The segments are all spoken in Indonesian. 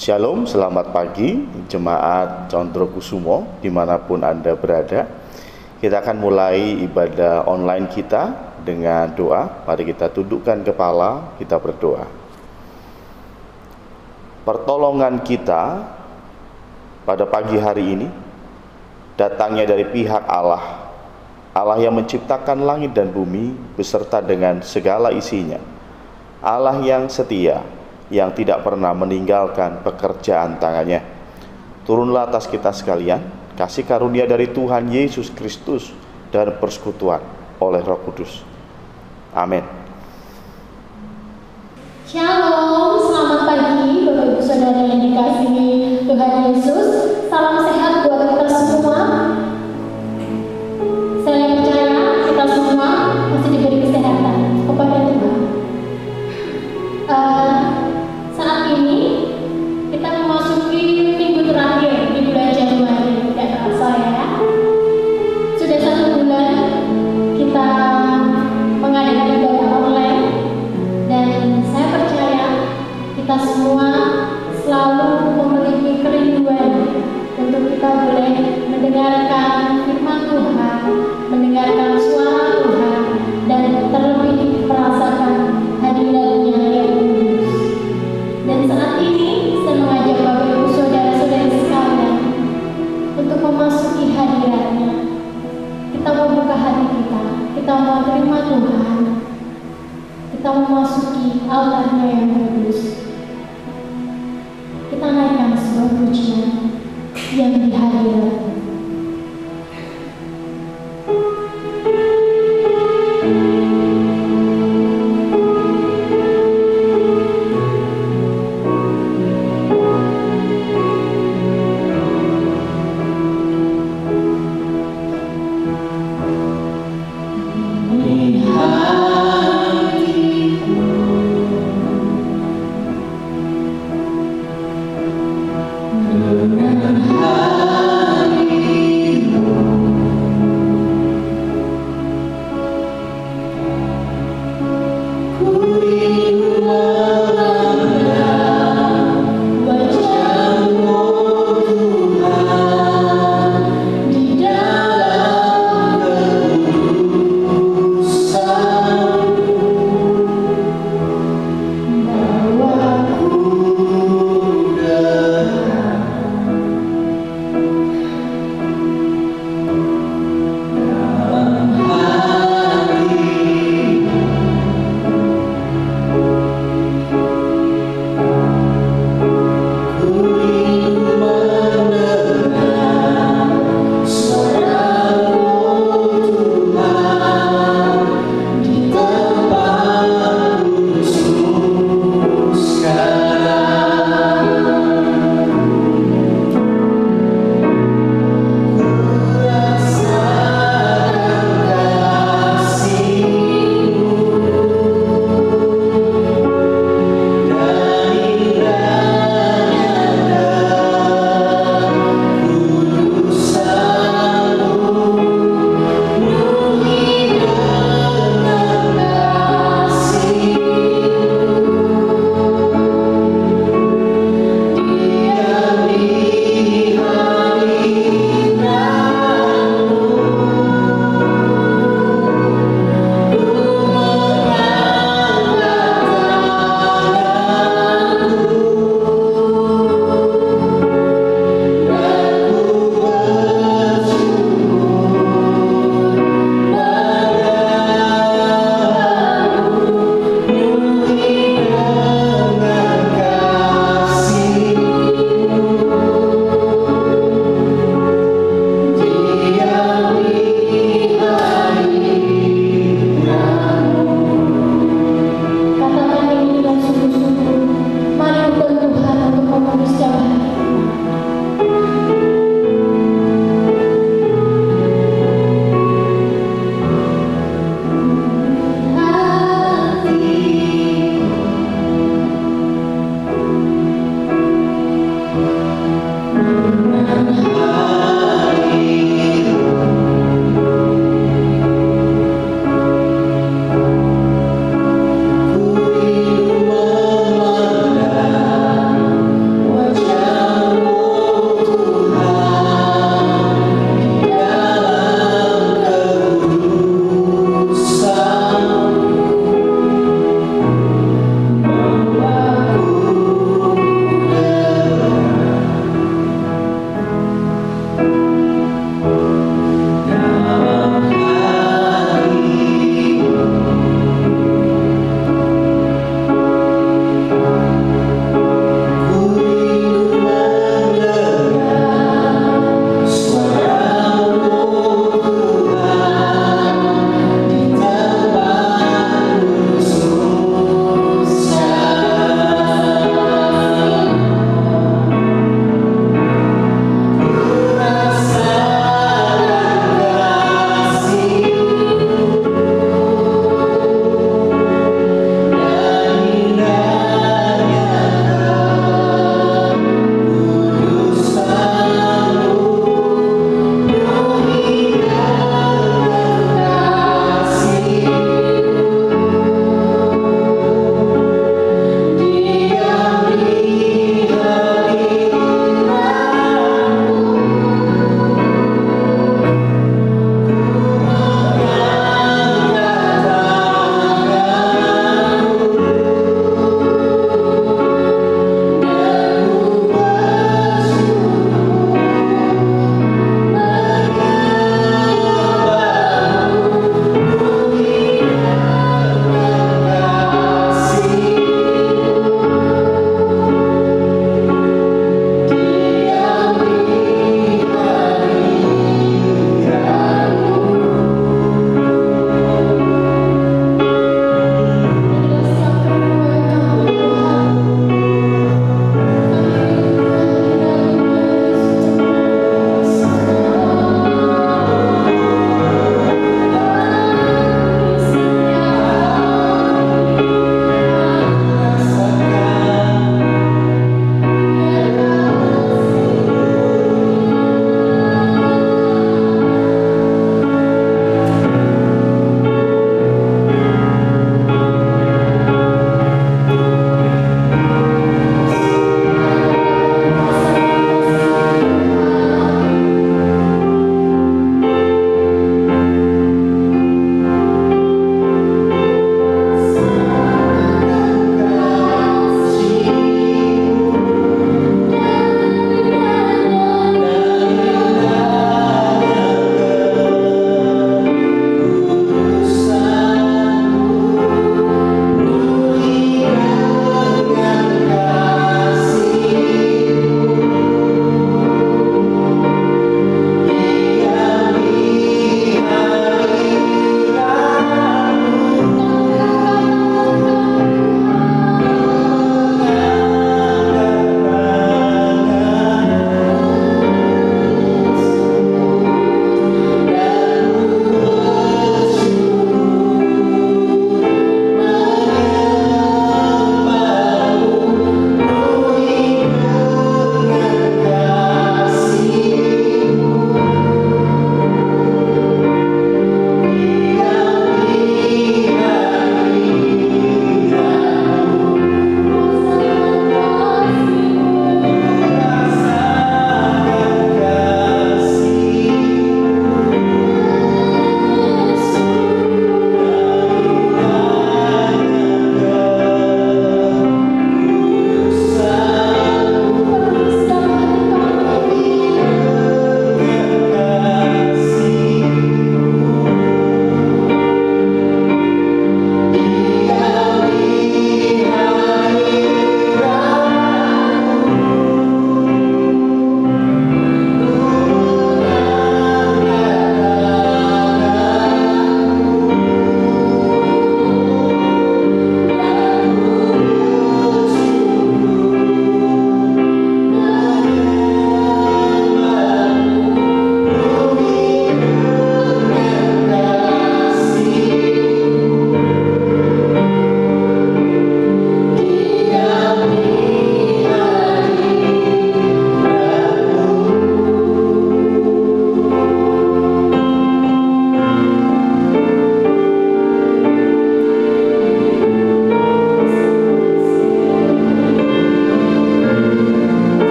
Shalom, selamat pagi Jemaat Condrokusumo dimanapun Anda berada. Kita akan mulai ibadah online kita dengan doa. Mari kita tundukkan kepala, kita berdoa. Pertolongan kita pada pagi hari ini datangnya dari pihak Allah, Allah yang menciptakan langit dan bumi beserta dengan segala isinya, Allah yang setia, yang tidak pernah meninggalkan pekerjaan tangannya. Turunlah atas kita sekalian kasih karunia dari Tuhan Yesus Kristus dan persekutuan oleh Roh Kudus. Amin. Shalom, selamat pagi Bapak Ibu Saudara yang dikasihi Tuhan Yesus. Salam sehat buat kita semua. Saya percaya kita semua masih diberi kesehatan kepada Tuhan. Saat ini kita memasuki minggu terakhir di bulan Januari. Tidak terasa ya, sudah 1 bulan kita mengadakan ibadah online, dan saya percaya kita semua selalu memiliki kerinduan untuk kita boleh mendengarkan firman Tuhan, mendengarkan suara Tuhan, dan terlebih merasakan hadiratnya yang kudus. Dan saat ini saya mengajak Bapak Ibu Saudara-saudari sekalian untuk memasuki hadiratnya. Kita mau buka hati kita mau terima Tuhan, kita memasuki altarnya yang kudus. Kita naikkan sebuah pujian yang di hadirat. Hatiku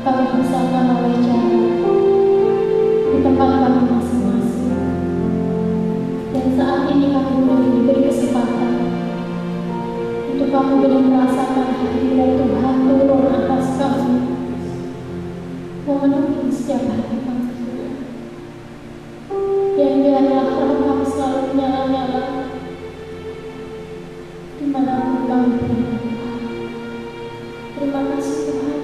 kami bisa menoleh jalan di tempat kami masing-masing. Dan saat ini kami diberi kesempatan untuk kami boleh merasakan hadirat Tuhan turun atas kami, memenuhi setiap hati kami. Dan biarlah roh kami selalu menyala-nyala dimanapun kami berada. Terima kasih Tuhan.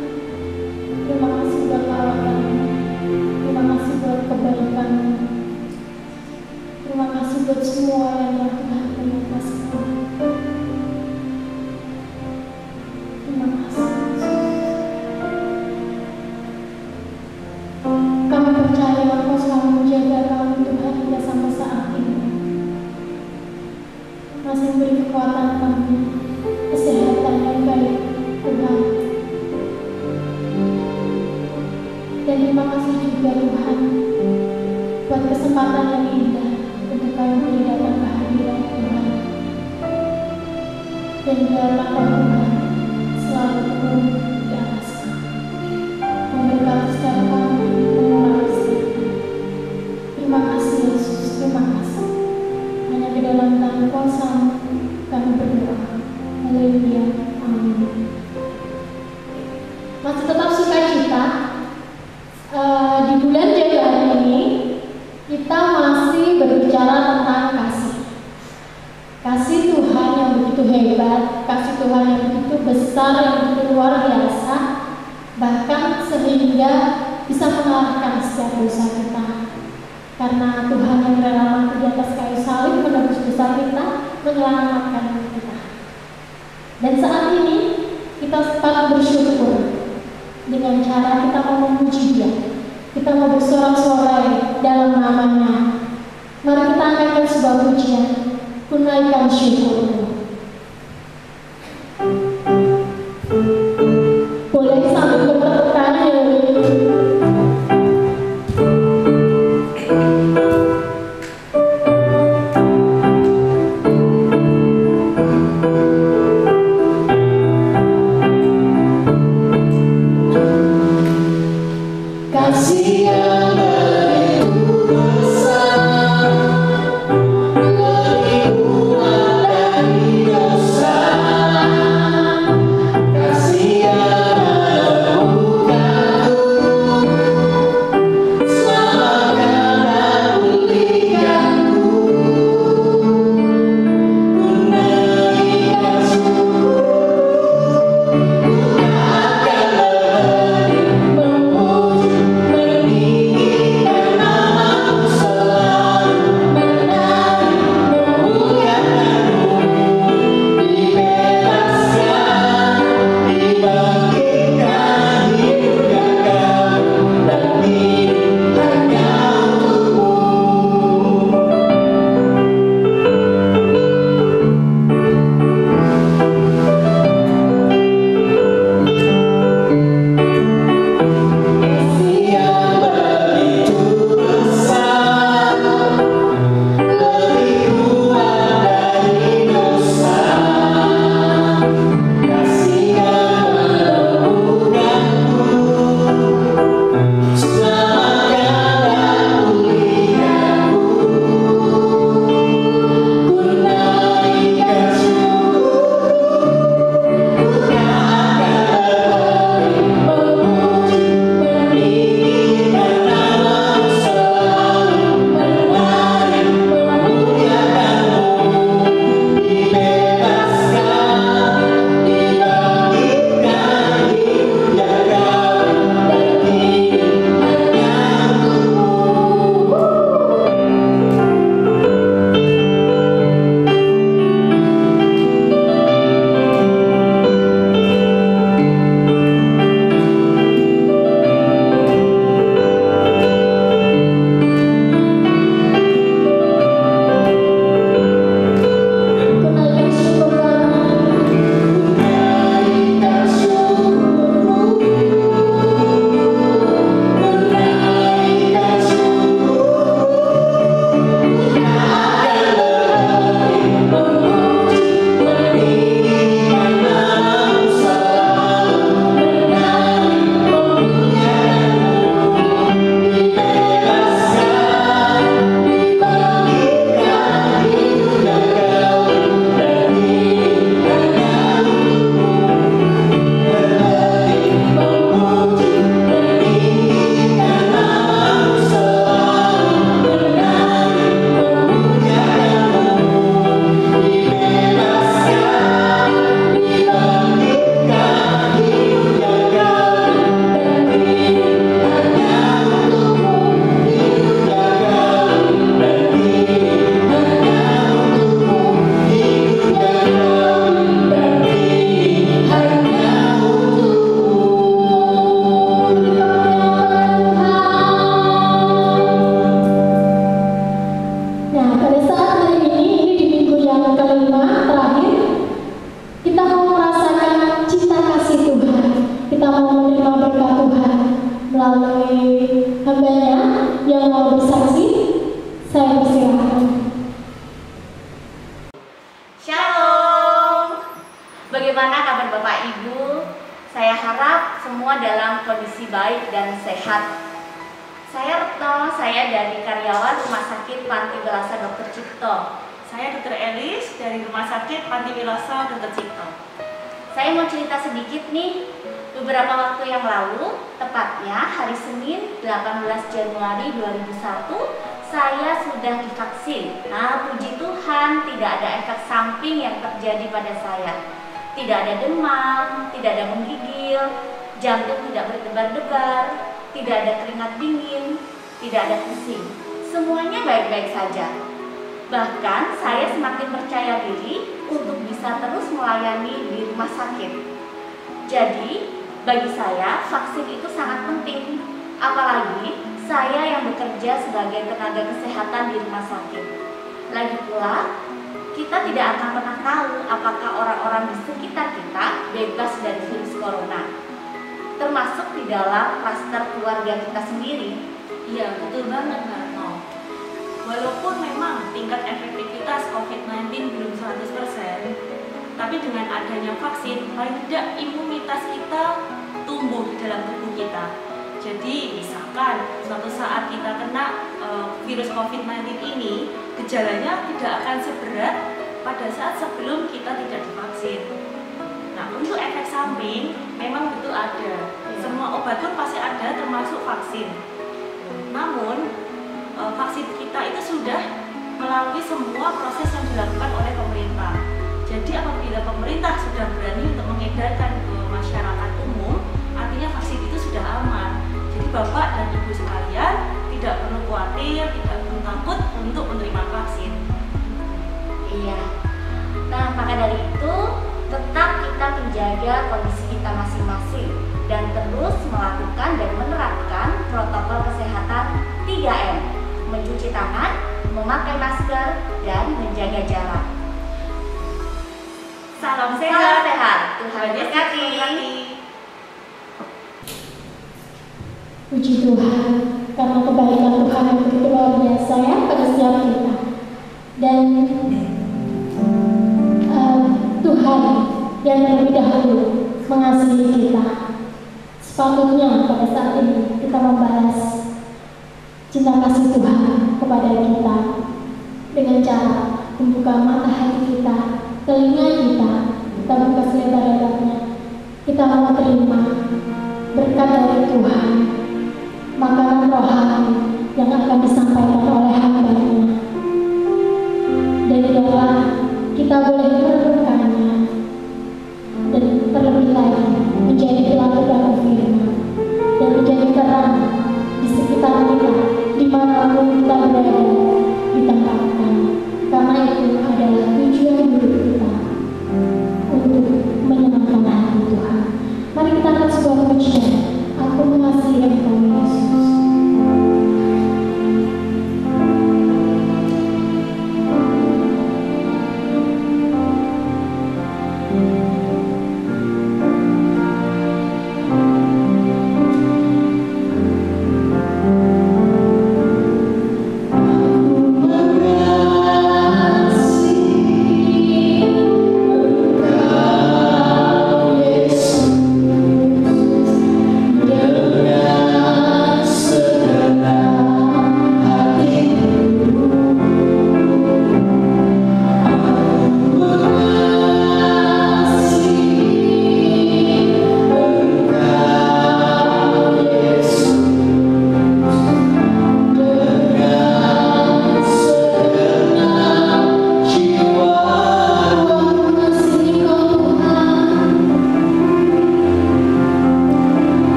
Terima kasih buat perawatan-Mu. Terima kasih buat kebaikan-Mu. Terima kasih buat semua yang Tuhan terima kasih. Terima kasih Yesus. Kami percaya Engkau selalu menjaga kami Tuhan hingga sampai saat ini. Masih memberi kekuatan kami, kesehatan yang baik Tuhan. Dan terima kasih juga Tuhan buat kesempatan yang indah untuk kami boleh datang ke hadirat Tuhan. Dan biarlah Tuhan selalu turun di atas kami, memberkati setiap kami, mengurangi setiap kami. Terima kasih Yesus, terima kasih. Hanya di dalam nama kuasa-Mu kami berdoa. Haleluya, amin. Masih tetap sukacita. Di bulan Januari ini kita masih berbicara tentang kasih. Kasih Tuhan yang begitu hebat, kasih Tuhan yang begitu besar, yang begitu luar biasa, bahkan sehingga bisa mengalahkan setiap dosa kita. Karena Tuhan yang rela mati di atas kayu salib menebus dosa kita, menyelamatkan kita. Dan saat ini kita patut bersyukur dengan cara kita mau memuji Dia. Kita mau bersorak-sorai dalam nama-Nya. Mari kita angkatkan sebuah pujian, tunaikan syukur. Boleh sambil bertepuk tangan. Kasih yang begitu besar, lebih kuat dari melalui hambanya yang mau bersaksi. Saya persilahkan. Shalom. Bagaimana kabar Bapak Ibu? Saya harap semua dalam kondisi baik dan sehat. Saya Retno, saya dari karyawan Rumah Sakit Panti Wilasa Dr. Cipto. Saya Dr. Elis dari Rumah Sakit Panti Wilasa Dr. Cipto. Saya mau cerita sedikit nih. Beberapa waktu yang lalu, tepatnya hari Senin 18 Januari 2001, saya sudah divaksin. Nah, puji Tuhan tidak ada efek samping yang terjadi pada saya. Tidak ada demam, tidak ada menggigil, jantung tidak berdebar-debar, tidak ada keringat dingin, tidak ada pusing. Semuanya baik-baik saja. Bahkan saya semakin percaya diri untuk bisa terus melayani di rumah sakit. Jadi, bagi saya vaksin itu sangat penting. Apalagi saya yang bekerja sebagai tenaga kesehatan di rumah sakit. Lagi pula, kita tidak akan pernah tahu apakah orang-orang di sekitar kita bebas dari virus corona, termasuk di dalam klaster keluarga kita sendiri. Iya, betul banget Mbak Retno. Walaupun memang tingkat efektivitas COVID-19 belum 100%, tapi dengan adanya vaksin, paling tidak imunitas kita tumbuh di dalam tubuh kita. Jadi misalkan suatu saat kita kena virus COVID-19 ini, gejalanya tidak akan seberat pada saat sebelum kita tidak divaksin. Nah, untuk efek samping memang betul ada. Semua obat pun pasti ada, termasuk vaksin. Namun vaksin kita itu sudah melalui semua proses yang dilakukan oleh pemerintah. Jadi apabila pemerintah sudah berani untuk mengedarkan ke masyarakat umum, artinya vaksin itu sudah aman. Jadi Bapak dan Ibu sekalian tidak perlu khawatir, tidak perlu takut untuk menerima vaksin. Iya. Nah, maka dari itu tetap kita menjaga kondisi kita masing-masing dan terus melakukan dan menerapkan protokol kesehatan 3M, mencuci tangan, memakai masker, dan menjaga jarak. Salam Salam sehat. sehat. Tuhan berkati. Puji Tuhan, karena kebaikan Tuhan yang begitu luar biasa ya pada setiap kita. Dan Tuhan yang terlebih dahulu mengasihi kita. Sepatutnya pada saat ini kita membalas cinta kasih Tuhan kepada kita dengan cara membuka mata hati kita, telinga kita buka selebar-lebarnya. Kita mau terima berkat dari Tuhan, makanan rohani yang akan disampaikan oleh hamba-Nya. Dan biarlah kita boleh merenungkannya dan terlebih lagi menjadi pelaku-pelaku firman dan menjadi terang di sekitar kita, dimanapun kita berada, ditempatkan. Karena itu adalah tujuan hidup kita untuk menyenangkan hati Tuhan. Mari kita angkat sebuah pujian. Aku mengasihi Engkau Yesus.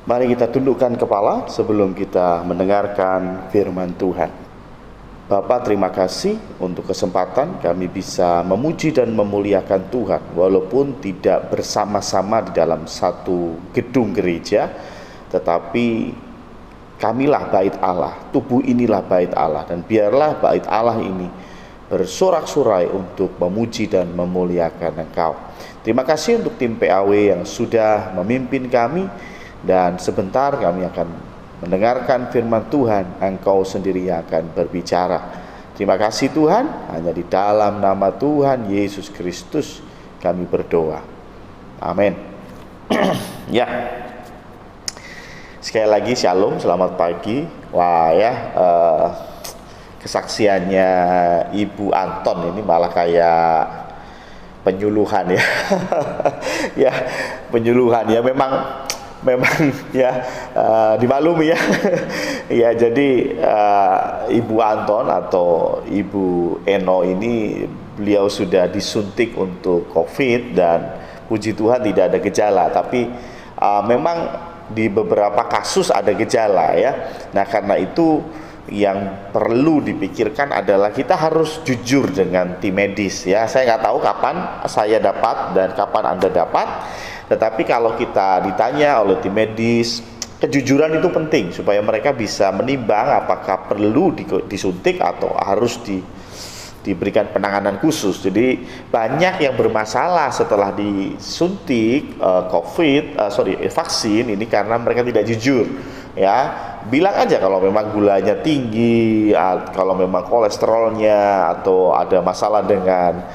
Mari kita tundukkan kepala sebelum kita mendengarkan firman Tuhan. Bapa, terima kasih untuk kesempatan kami bisa memuji dan memuliakan Tuhan walaupun tidak bersama-sama di dalam satu gedung gereja, tetapi kamilah bait Allah, tubuh inilah bait Allah, dan biarlah bait Allah ini bersorak-sorai untuk memuji dan memuliakan Engkau. Terima kasih untuk tim PAW yang sudah memimpin kami, dan sebentar kami akan mendengarkan firman Tuhan. Engkau sendiri yang akan berbicara. Terima kasih Tuhan, hanya di dalam nama Tuhan Yesus Kristus kami berdoa. Amin. Ya, sekali lagi shalom, selamat pagi. Wah ya, kesaksiannya Ibu Anton ini malah kayak penyuluhan ya. Ya, penyuluhan ya, memang ya, dimaklumi ya. Ya, jadi Ibu Anton atau Ibu Eno ini, beliau sudah disuntik untuk COVID dan puji Tuhan tidak ada gejala, tapi memang di beberapa kasus ada gejala ya. Nah, karena itu yang perlu dipikirkan adalah kita harus jujur dengan tim medis ya. Saya nggak tahu kapan saya dapat dan kapan Anda dapat, tetapi kalau kita ditanya oleh tim medis, kejujuran itu penting supaya mereka bisa menimbang apakah perlu disuntik atau harus diberikan penanganan khusus. Jadi banyak yang bermasalah setelah disuntik vaksin ini karena mereka tidak jujur ya. Bilang aja kalau memang gulanya tinggi, kalau memang kolesterolnya, atau ada masalah dengan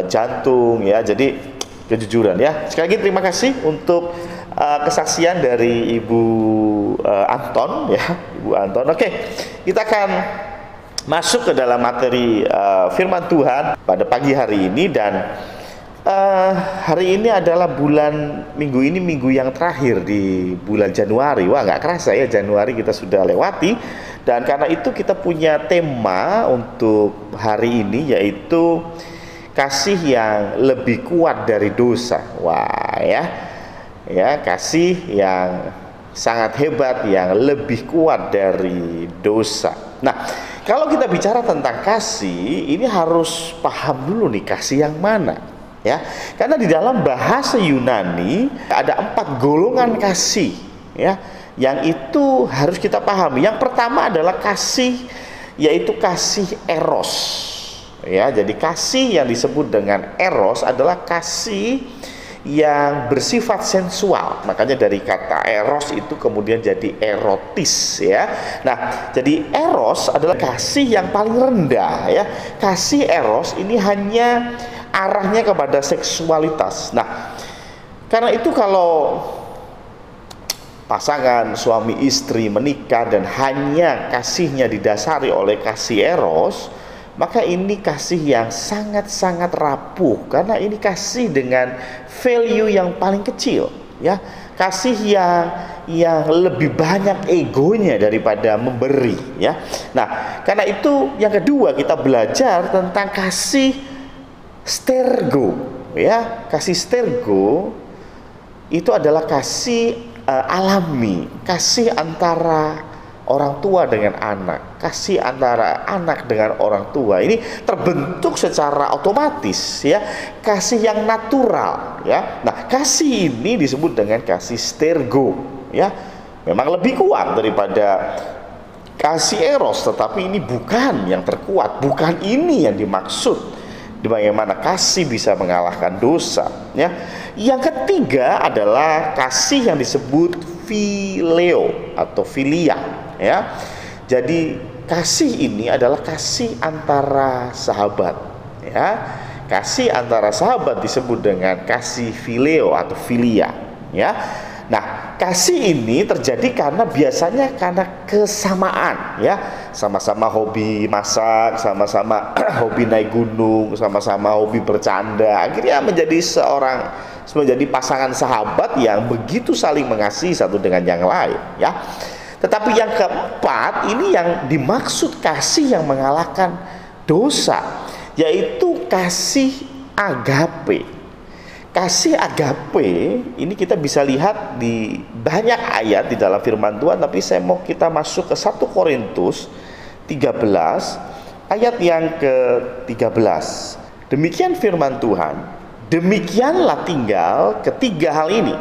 jantung ya. Jadi kejujuran ya. Sekali lagi terima kasih untuk kesaksian dari Ibu Anton ya, Ibu Anton. Oke, kita akan masuk ke dalam materi firman Tuhan pada pagi hari ini. Dan hari ini adalah minggu ini minggu yang terakhir di bulan Januari. Wah, nggak kerasa ya, Januari kita sudah lewati. Dan karena itu kita punya tema untuk hari ini, yaitu kasih yang lebih kuat dari dosa. Wah ya, kasih yang sangat hebat, yang lebih kuat dari dosa. Nah, kalau kita bicara tentang kasih, ini harus paham dulu nih, kasih yang mana ya. Karena di dalam bahasa Yunani ada 4 golongan kasih ya, yang itu harus kita pahami. Yang pertama adalah kasih, yaitu kasih eros ya. Jadi kasih yang disebut dengan eros adalah kasih yang bersifat sensual. Makanya dari kata eros itu kemudian jadi erotis ya. Nah, jadi eros adalah kasih yang paling rendah ya. Kasih eros ini hanya arahnya kepada seksualitas. Nah, karena itu kalau pasangan suami istri menikah dan hanya kasihnya didasari oleh kasih eros, maka ini kasih yang sangat-sangat rapuh, karena ini kasih dengan value yang paling kecil ya. Kasih yang lebih banyak egonya daripada memberi ya. Nah, karena itu yang kedua kita belajar tentang kasih stergo ya. Kasih stergo itu adalah kasih alami, kasih antara orang tua dengan anak, kasih antara anak dengan orang tua. Ini terbentuk secara otomatis ya, kasih yang natural ya. Nah, kasih ini disebut dengan kasih stergo ya. Memang lebih kuat daripada kasih eros, tetapi ini bukan yang terkuat, bukan ini yang dimaksud bagaimana kasih bisa mengalahkan dosa ya. Yang ketiga adalah kasih yang disebut phileo atau philia ya. Jadi kasih ini adalah kasih antara sahabat ya. Kasih antara sahabat disebut dengan kasih phileo atau philia ya. Nah, kasih ini terjadi biasanya karena kesamaan ya. Sama-sama hobi masak, sama-sama hobi naik gunung, sama-sama hobi bercanda. Akhirnya menjadi pasangan sahabat yang begitu saling mengasihi satu dengan yang lain ya. Tetapi yang keempat, ini yang dimaksud kasih yang mengalahkan dosa, yaitu kasih agape. kasih agape ini kita bisa lihat di banyak ayat di dalam firman Tuhan, tapi saya mau kita masuk ke 1 Korintus 13 ayat yang ke-13. Demikian firman Tuhan, demikianlah tinggal ketiga hal ini,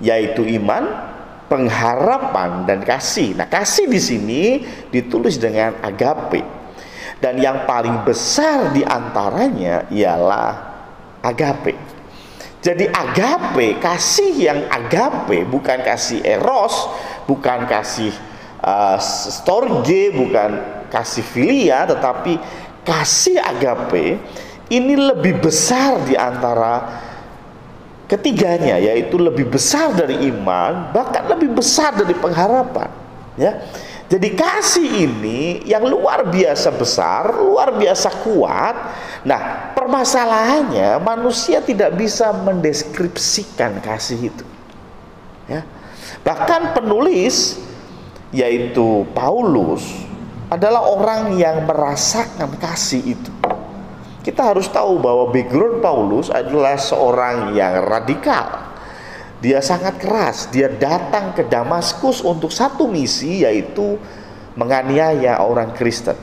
yaitu iman, pengharapan, dan kasih. Nah, kasih di sini ditulis dengan agape. Dan yang paling besar di antaranya ialah agape. Jadi agape, kasih yang agape, bukan kasih eros, bukan kasih storge, bukan kasih filia, tetapi kasih agape ini lebih besar di antara ketiganya, yaitu lebih besar dari iman, bahkan lebih besar dari pengharapan, ya. Jadi kasih ini yang luar biasa besar, luar biasa kuat. Nah, permasalahannya manusia tidak bisa mendeskripsikan kasih itu, ya. Bahkan penulis, yaitu Paulus, adalah orang yang merasakan kasih itu. Kita harus tahu bahwa background Paulus adalah seorang yang radikal. Dia sangat keras. Dia datang ke Damaskus untuk satu misi, yaitu menganiaya orang Kristen.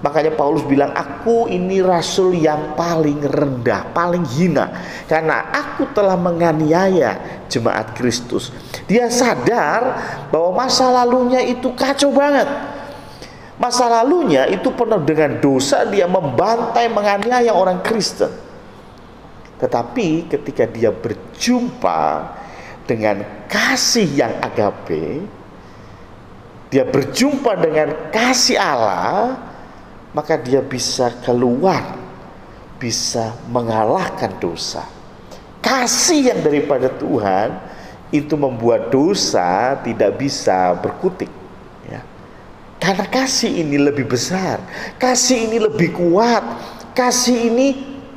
Makanya Paulus bilang, aku ini rasul yang paling rendah, paling hina, karena aku telah menganiaya jemaat Kristus. Dia sadar bahwa masa lalunya itu kacau banget. Masa lalunya itu penuh dengan dosa. Dia membantai, menganiaya orang Kristen. Tetapi ketika dia berjumpa dengan kasih yang agape, dia berjumpa dengan kasih Allah, maka dia bisa keluar, bisa mengalahkan dosa. Kasih yang daripada Tuhan itu membuat dosa tidak bisa berkutik, ya. Karena kasih ini lebih besar, kasih ini lebih kuat, kasih ini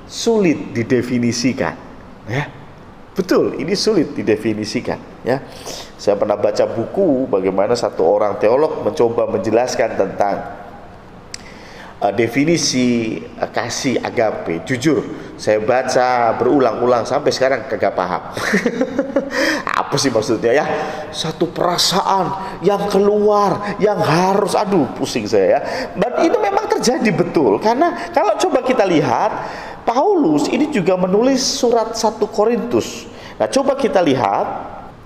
sulit didefinisikan, ya. Betul, ini sulit didefinisikan, ya. Saya pernah baca buku bagaimana satu orang teolog mencoba menjelaskan tentang definisi kasih agape. Jujur, saya baca berulang-ulang sampai sekarang kagak paham. Apa sih maksudnya, ya? Satu perasaan yang keluar, yang harus, aduh pusing saya, ya. Dan itu memang terjadi betul, karena kalau coba kita lihat, Paulus ini juga menulis surat 1 Korintus. Nah, coba kita lihat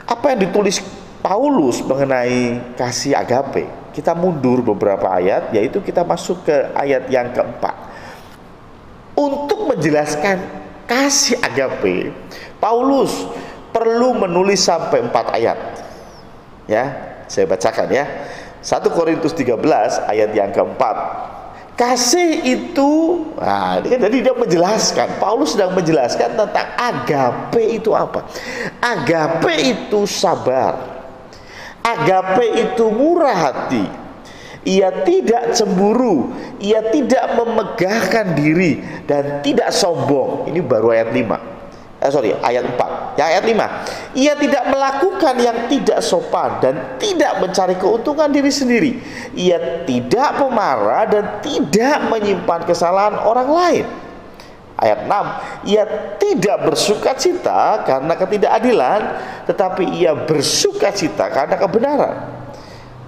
apa yang ditulis Paulus mengenai kasih agape. Kita mundur beberapa ayat, yaitu kita masuk ke ayat yang keempat. Untuk menjelaskan kasih agape, Paulus perlu menulis sampai 4 ayat. Ya, saya bacakan, ya. 1 Korintus 13 ayat yang keempat. Kasih itu, nah, jadi dia menjelaskan, Paulus sedang menjelaskan tentang agape itu apa. Agape itu sabar. Agape itu murah hati. Ia tidak cemburu, ia tidak memegahkan diri, dan tidak sombong. Ini baru ayat 5. Ayat 4. Ya, ayat 5. Ia tidak melakukan yang tidak sopan dan tidak mencari keuntungan diri sendiri. Ia tidak pemarah dan tidak menyimpan kesalahan orang lain. Ayat 6. Ia tidak bersukacita karena ketidakadilan, tetapi ia bersukacita karena kebenaran.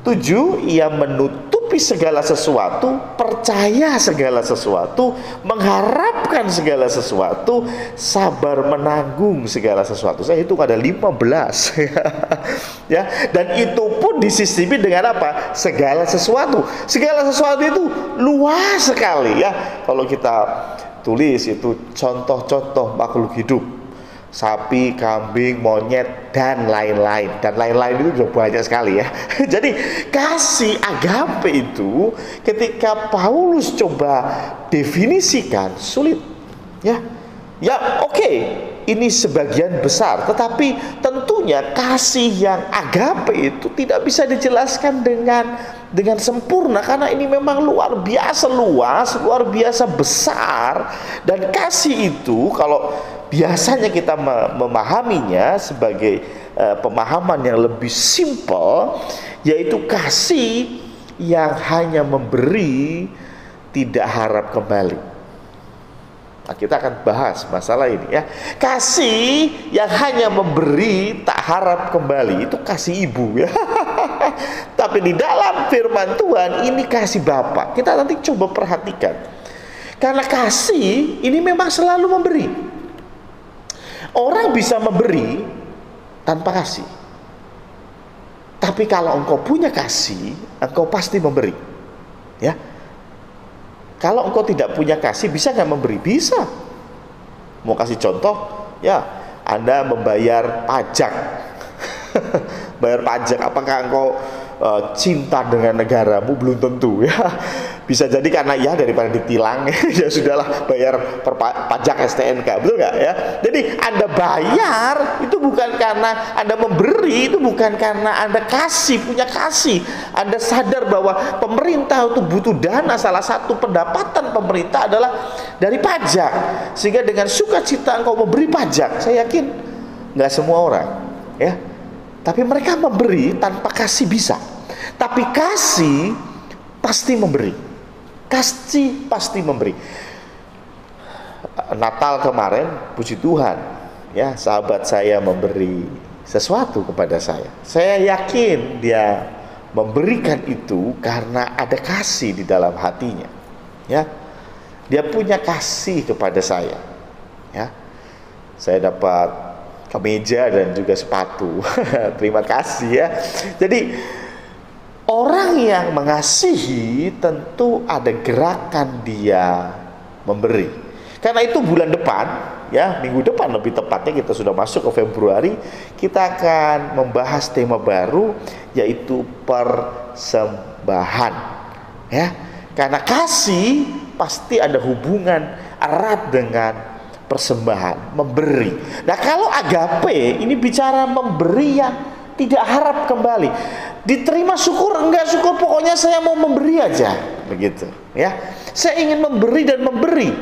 7. Ia menutupi segala sesuatu, percaya segala sesuatu, mengharapkan segala sesuatu, sabar menanggung segala sesuatu. Saya hitung ada 15. Ya, dan itu pun disisipi dengan apa? Segala sesuatu. Segala sesuatu itu luas sekali, ya. Kalau kita tulis itu contoh-contoh makhluk hidup, sapi, kambing, monyet, dan lain-lain. Dan lain-lain itu juga banyak sekali, ya. Jadi kasih agape itu ketika Paulus coba definisikan sulit, ya. Ya, oke, ini sebagian besar, tetapi tentunya kasih yang agape itu tidak bisa dijelaskan dengan sempurna, karena ini memang luar biasa luas, luar biasa besar. Dan kasih itu kalau biasanya kita memahaminya sebagai pemahaman yang lebih simpel, yaitu kasih yang hanya memberi, tidak harap kembali. Nah, kita akan bahas masalah ini ya. Kasih yang hanya memberi tak harap kembali, itu kasih ibu ya. Tapi di dalam firman Tuhan ini kasih Bapa. Kita nanti coba perhatikan. Karena kasih ini memang selalu memberi. Orang bisa memberi tanpa kasih. Tapi kalau engkau punya kasih, engkau pasti memberi. Ya. Kalau engkau tidak punya kasih, bisa nggak memberi? Bisa. Mau kasih contoh? Ya, Anda membayar pajak. Bayar pajak, apakah engkau cinta dengan negaramu? Belum tentu ya. Bisa jadi karena ya daripada ditilang ya sudahlah bayar pajak STNK, betul nggak ya? Jadi Anda bayar itu bukan karena Anda memberi, itu bukan karena Anda punya kasih. Anda sadar bahwa pemerintah itu butuh dana, salah satu pendapatan pemerintah adalah dari pajak, sehingga dengan sukacita engkau memberi pajak. Saya yakin nggak semua orang ya, tapi mereka memberi tanpa kasih bisa. Tapi kasih pasti memberi. Kasih pasti memberi. Natal kemarin, puji Tuhan, ya sahabat saya memberi sesuatu kepada saya. Saya yakin dia memberikan itu karena ada kasih di dalam hatinya. Ya, dia punya kasih kepada saya. Ya, saya dapat kemeja dan juga sepatu. Terima kasih ya. Jadi orang yang mengasihi tentu ada gerakan dia memberi. Karena itu bulan depan, ya minggu depan lebih tepatnya, kita sudah masuk ke Februari, kita akan membahas tema baru, yaitu persembahan. Ya, karena kasih pasti ada hubungan erat dengan persembahan, memberi. Nah, kalau agape ini bicara memberi yang tidak harap kembali. Diterima syukur, enggak syukur, pokoknya saya mau memberi aja, begitu ya. Saya ingin memberi dan memberi.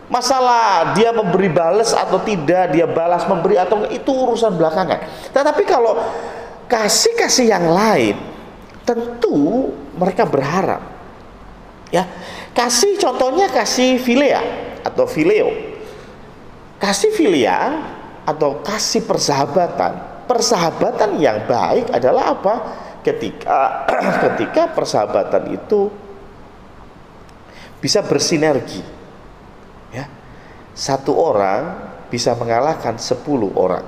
Masalah dia memberi balas atau tidak, dia balas memberi atau enggak, itu urusan belakangan. Tetapi kalau kasih yang lain, tentu mereka berharap. Ya, kasih contohnya kasih philia atau phileo. Kasih philia atau kasih persahabatan. Persahabatan yang baik adalah apa? Ketika persahabatan itu bisa bersinergi, ya, satu orang bisa mengalahkan 10 orang,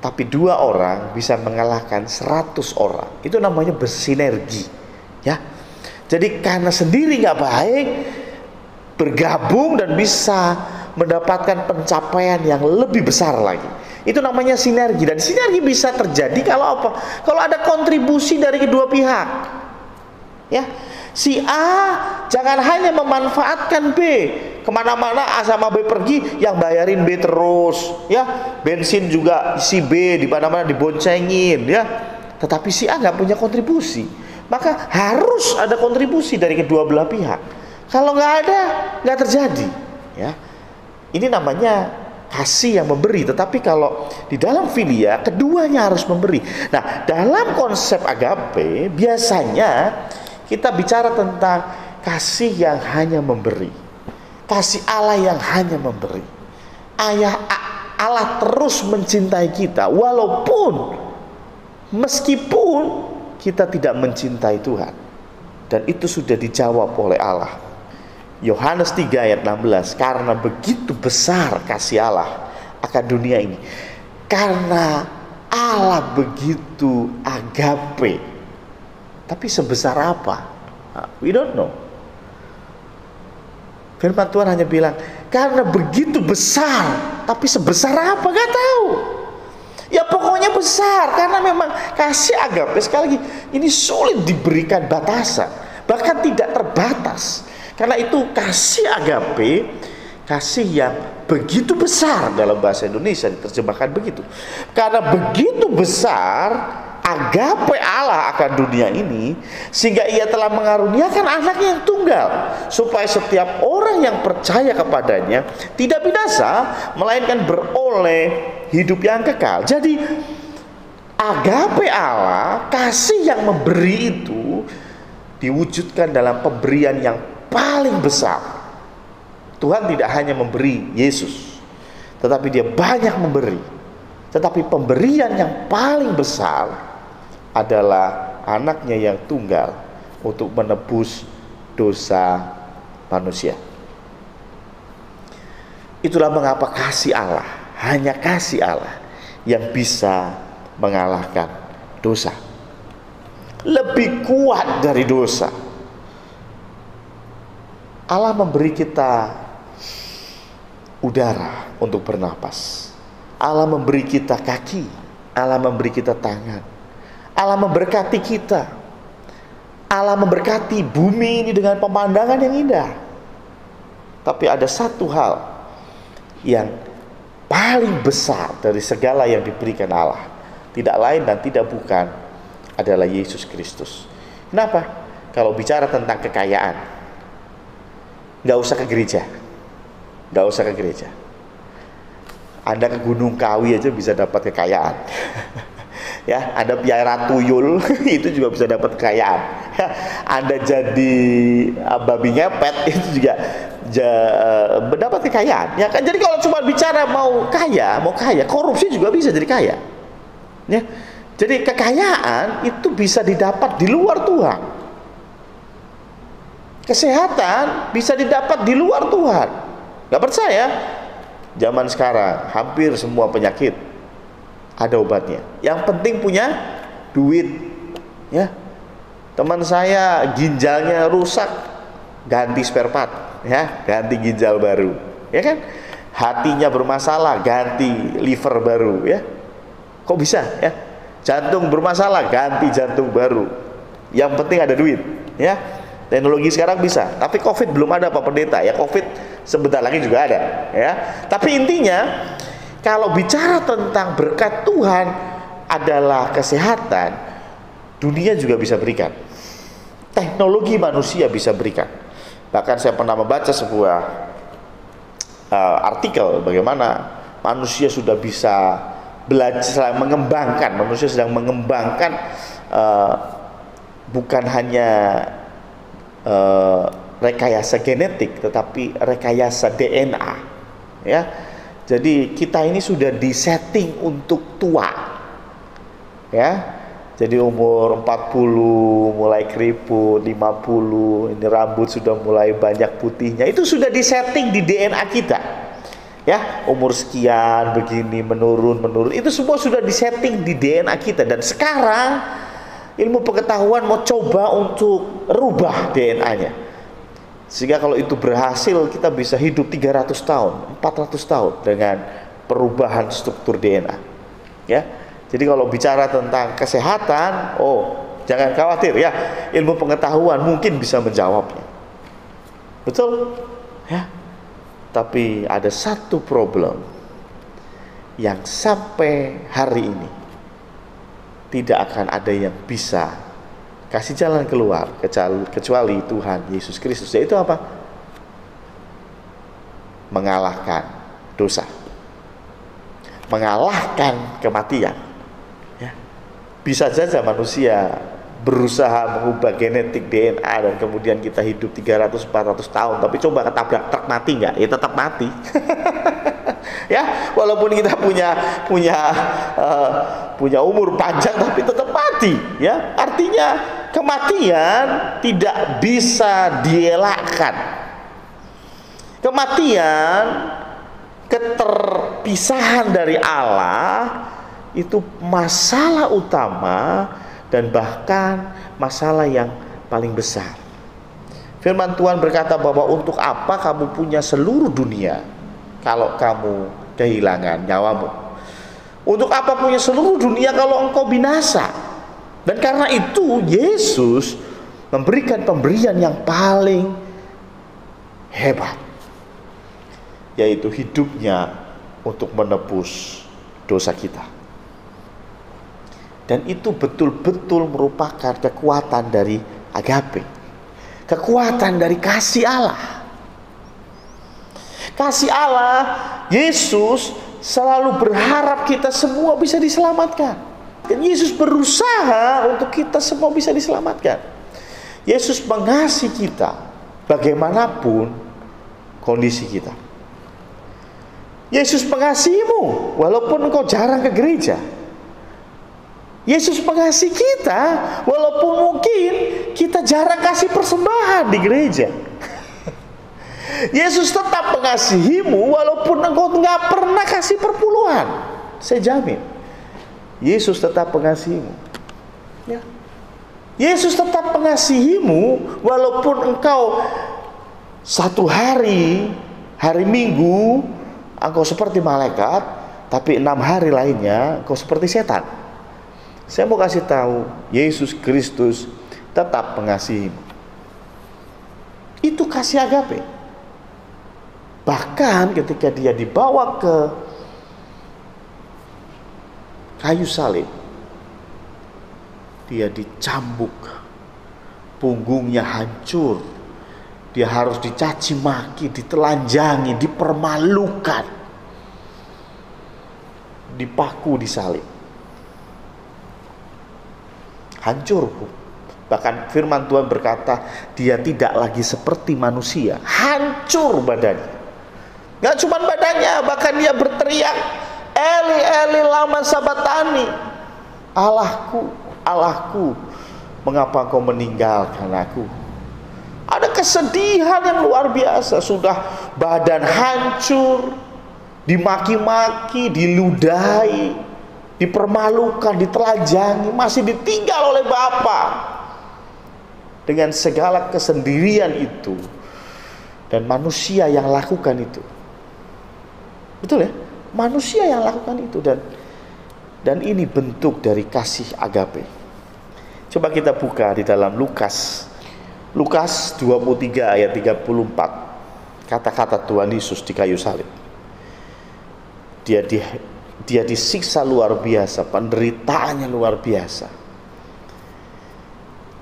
tapi 2 orang bisa mengalahkan 100 orang. Itu namanya bersinergi, ya. Jadi karena sendiri nggak baik, bergabung dan bisa mendapatkan pencapaian yang lebih besar lagi. Itu namanya sinergi, dan sinergi bisa terjadi kalau apa? Kalau ada kontribusi dari kedua pihak. Ya, si A jangan hanya memanfaatkan B, kemana-mana A sama B pergi, yang bayarin B terus, ya, bensin juga si B di mana-mana diboncengin, ya. Tetapi si A nggak punya kontribusi, maka harus ada kontribusi dari kedua belah pihak. Kalau nggak ada, nggak terjadi, ya. Ini namanya kasih yang memberi. Tetapi kalau di dalam filia, keduanya harus memberi. Nah, dalam konsep agape biasanya kita bicara tentang kasih yang hanya memberi, kasih Allah yang hanya memberi. Allah terus mencintai kita walaupun meskipun kita tidak mencintai Tuhan, dan itu sudah dijawab oleh Allah. Yohanes 3 ayat 16, karena begitu besar kasih Allah akan dunia ini, karena Allah begitu agape. Tapi sebesar apa? We don't know. Firman Tuhan hanya bilang, karena begitu besar. Tapi sebesar apa? Gak tahu. Ya pokoknya besar, karena memang kasih agape, sekali lagi, ini sulit diberikan batasan, bahkan tidak terbatas. Karena itu kasih agape, kasih yang begitu besar, dalam bahasa Indonesia diterjemahkan begitu. Karena begitu besar agape Allah akan dunia ini, sehingga ia telah mengaruniakan anaknya yang tunggal, supaya setiap orang yang percaya kepadanya tidak binasa, melainkan beroleh hidup yang kekal. Jadi agape Allah, kasih yang memberi itu diwujudkan dalam pemberian yang paling besar. Tuhan tidak hanya memberi Yesus, tetapi dia banyak memberi. Tetapi pemberian yang paling besar adalah anaknya yang tunggal untuk menebus dosa manusia. Itulah mengapa kasih Allah, hanya kasih Allah yang bisa mengalahkan dosa. Lebih kuat dari dosa. Allah memberi kita udara untuk bernapas. Allah memberi kita kaki. Allah memberi kita tangan. Allah memberkati kita. Allah memberkati bumi ini dengan pemandangan yang indah. Tapi ada satu hal yang paling besar dari segala yang diberikan Allah, tidak lain dan tidak bukan adalah Yesus Kristus. Kenapa? Kalau bicara tentang kekayaan, nggak usah ke gereja. Nggak usah ke gereja. Anda ke Gunung Kawi aja bisa dapat kekayaan. Ya, Anda piara tuyul itu juga bisa dapat kekayaan. Anda jadi babi ngepet itu juga mendapat kekayaan. Ya kan? Jadi kalau cuma bicara mau kaya, korupsi juga bisa jadi kaya. Ya. Jadi kekayaan itu bisa didapat di luar Tuhan. Kesehatan bisa didapat di luar Tuhan. Gak percaya? Zaman sekarang hampir semua penyakit ada obatnya. Yang penting punya duit. Ya. Teman saya ginjalnya rusak, ganti spare part, ya, ganti ginjal baru. Ya kan? Hatinya bermasalah, ganti liver baru, ya. Kok bisa, ya? Jantung bermasalah, ganti jantung baru. Yang penting ada duit, ya. Teknologi sekarang bisa, tapi COVID belum ada Pak Pendeta, ya. COVID sebentar lagi juga ada, ya. Tapi intinya kalau bicara tentang berkat Tuhan adalah kesehatan, dunia juga bisa berikan. Teknologi manusia bisa berikan. Bahkan saya pernah membaca sebuah artikel bagaimana manusia sudah bisa belajar mengembangkan, manusia sedang mengembangkan bukan hanya rekayasa genetik, tetapi rekayasa DNA, ya. Jadi kita ini sudah disetting untuk tua, ya. Jadi umur 40 mulai keriput, 50 ini rambut sudah mulai banyak putihnya. Itu sudah disetting di DNA kita. Ya, umur sekian begini menurun. Itu semua sudah disetting di DNA kita, dan sekarang ilmu pengetahuan mau coba untuk rubah DNA-nya. Sehingga kalau itu berhasil, kita bisa hidup 300 tahun, 400 tahun dengan perubahan struktur DNA. Ya. Jadi kalau bicara tentang kesehatan, jangan khawatir, ya. Ilmu pengetahuan mungkin bisa menjawabnya. Betul? Ya. Tapi ada satu problem yang sampai hari ini tidak akan ada yang bisa kasih jalan keluar kecuali Tuhan Yesus Kristus. Yaitu apa? Mengalahkan dosa, mengalahkan kematian. Ya. Bisa saja manusia berusaha mengubah genetik DNA dan kemudian kita hidup 300-400 tahun, tapi coba ketabrak truk mati nggak? Ya tetap mati. Ya, walaupun kita punya umur panjang, tapi tetap mati. Ya, artinya kematian tidak bisa dielakkan. Kematian, keterpisahan dari Allah itu masalah utama dan bahkan masalah yang paling besar. Firman Tuhan berkata bahwa untuk apa kamu punya seluruh dunia kalau kamu kehilangan nyawamu? Untuk apa punya seluruh dunia kalau engkau binasa? Dan karena itu Yesus memberikan pemberian yang paling hebat, yaitu hidupnya untuk menebus dosa kita. Dan itu betul-betul merupakan kekuatan dari agape, kekuatan dari kasih Allah. Kasih Allah, Yesus selalu berharap kita semua bisa diselamatkan. Dan Yesus berusaha untuk kita semua bisa diselamatkan. Yesus mengasihi kita bagaimanapun kondisi kita. Yesus mengasihimu walaupun engkau jarang ke gereja. Yesus mengasihi kita walaupun mungkin kita jarang kasih persembahan di gereja. Yesus tetap mengasihimu walaupun engkau nggak pernah kasih perpuluhan. Saya jamin Yesus tetap mengasihimu, ya. Yesus tetap mengasihimu walaupun engkau satu hari Minggu engkau seperti malaikat, tapi 6 hari lainnya engkau seperti setan. Saya mau kasih tahu, Yesus Kristus tetap mengasihimu. Itu kasih agape. Bahkan ketika dia dibawa ke kayu salib, dia dicambuk, punggungnya hancur, dia harus dicaci maki, ditelanjangi, dipermalukan, dipaku di salib. Hancur. Bahkan firman Tuhan berkata, dia tidak lagi seperti manusia, hancur badannya. Gak cuma badannya, bahkan dia berteriak, Eli Eli lama sabatani, Allahku, Allahku, mengapa kau meninggalkan aku? Ada kesedihan yang luar biasa. Sudah badan hancur, dimaki-maki, diludahi, dipermalukan, ditelanjangi, masih ditinggal oleh Bapa dengan segala kesendirian itu, dan manusia yang lakukan itu. Betul ya? Manusia yang lakukan itu, dan ini bentuk dari kasih agape. Coba kita buka di dalam Lukas 23 ayat 34. Kata-kata Tuhan Yesus di kayu salib. Dia disiksa luar biasa, penderitaannya luar biasa.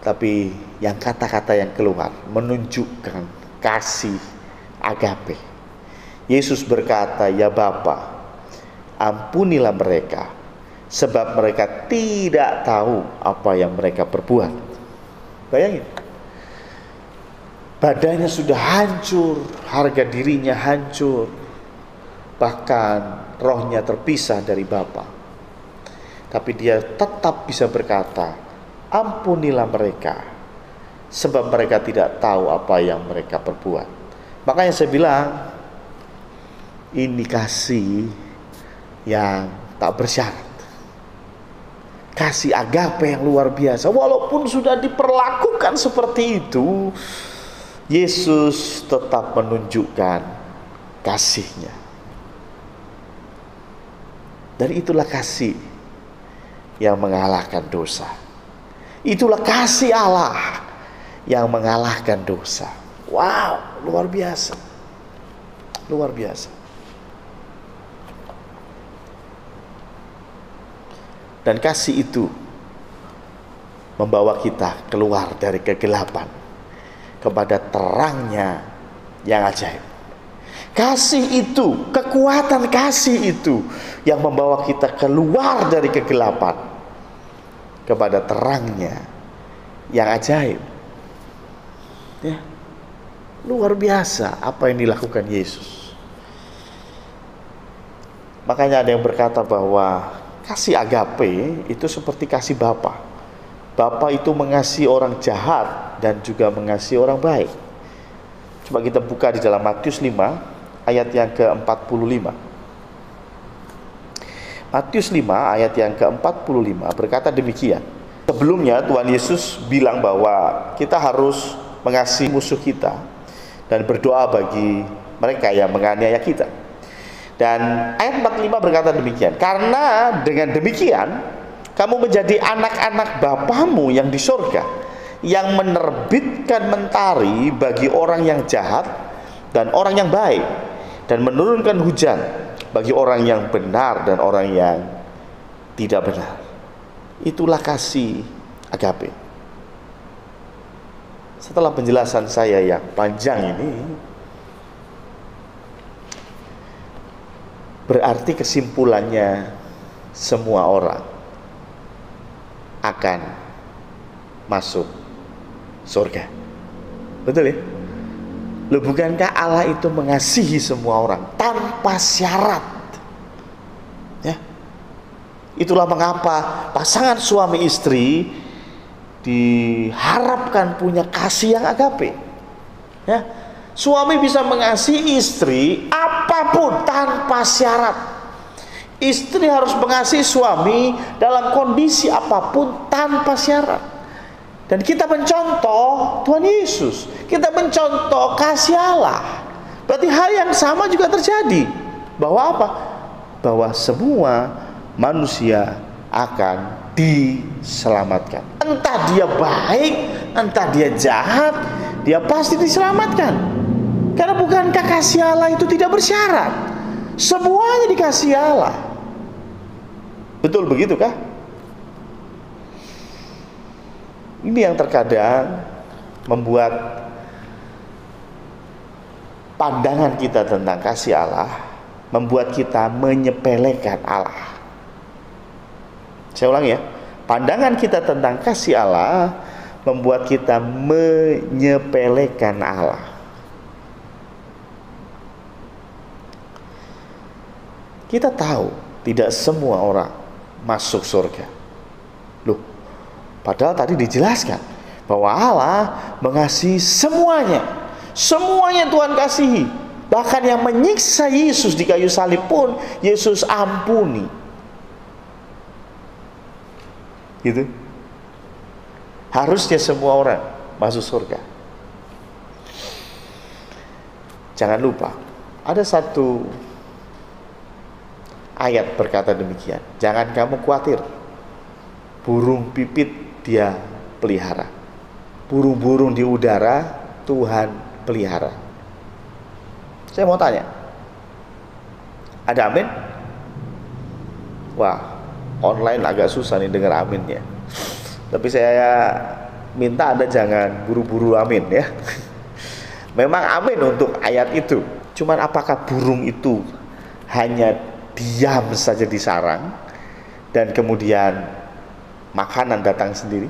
Tapi yang kata-kata yang keluar menunjukkan kasih agape. Yesus berkata, ya Bapa, ampunilah mereka, sebab mereka tidak tahu apa yang mereka perbuat. Bayangin, badannya sudah hancur, harga dirinya hancur, bahkan rohnya terpisah dari Bapa. Tapi dia tetap bisa berkata, ampunilah mereka, sebab mereka tidak tahu apa yang mereka perbuat. Makanya saya bilang, ini kasih yang tak bersyarat, kasih agape yang luar biasa. Walaupun sudah diperlakukan seperti itu, Yesus tetap menunjukkan kasih-Nya. Dan itulah kasih yang mengalahkan dosa. Itulah kasih Allah yang mengalahkan dosa. Wow, luar biasa. Luar biasa. Dan kasih itu membawa kita keluar dari kegelapan kepada terangnya yang ajaib. Kasih itu, kekuatan kasih itu yang membawa kita keluar dari kegelapan kepada terangnya yang ajaib. Ya, luar biasa apa yang dilakukan Yesus. Makanya ada yang berkata bahwa kasih agape itu seperti kasih Bapa. Bapa itu mengasihi orang jahat dan juga mengasihi orang baik. Coba kita buka di dalam Matius 5 ayat yang ke-45. Matius 5 ayat yang ke-45 berkata demikian. Sebelumnya Tuhan Yesus bilang bahwa kita harus mengasihi musuh kita dan berdoa bagi mereka yang menganiaya kita. Dan ayat 45 berkata demikian, karena dengan demikian kamu menjadi anak-anak Bapamu yang di surga, yang menerbitkan mentari bagi orang yang jahat dan orang yang baik, dan menurunkan hujan bagi orang yang benar dan orang yang tidak benar. Itulah kasih agape. Setelah penjelasan saya yang panjang ini, berarti kesimpulannya semua orang akan masuk surga. Betul ya? Loh, bukankah Allah itu mengasihi semua orang tanpa syarat? Ya. Itulah mengapa pasangan suami istri diharapkan punya kasih yang agape. Ya. Suami bisa mengasihi istri apapun tanpa syarat. Istri harus mengasihi suami dalam kondisi apapun tanpa syarat. Dan kita mencontoh Tuhan Yesus, kita mencontoh kasih Allah. Berarti hal yang sama juga terjadi. Bahwa apa? Bahwa semua manusia akan diselamatkan. Entah dia baik, entah dia jahat, dia pasti diselamatkan. Karena bukankah kasih Allah itu tidak bersyarat? Semuanya dikasih Allah. Betul begitu kah? Ini yang terkadang membuat pandangan kita tentang kasih Allah, membuat kita menyepelekan Allah. Saya ulangi ya, pandangan kita tentang kasih Allah membuat kita menyepelekan Allah. Kita tahu tidak semua orang masuk surga. Loh, padahal tadi dijelaskan bahwa Allah mengasihi semuanya. Semuanya Tuhan kasihi. Bahkan yang menyiksa Yesus di kayu salib pun Yesus ampuni. Gitu. Harusnya semua orang masuk surga. Jangan lupa, ada satu ayat berkata demikian. Jangan kamu khawatir, burung pipit dia pelihara, burung-burung di udara Tuhan pelihara. Saya mau tanya, ada amin? Wah, online agak susah nih dengar aminnya. Tapi saya minta Anda jangan buru-buru amin ya. Memang amin untuk ayat itu. Cuman apakah burung itu hanya diam saja di sarang dan kemudian makanan datang sendiri?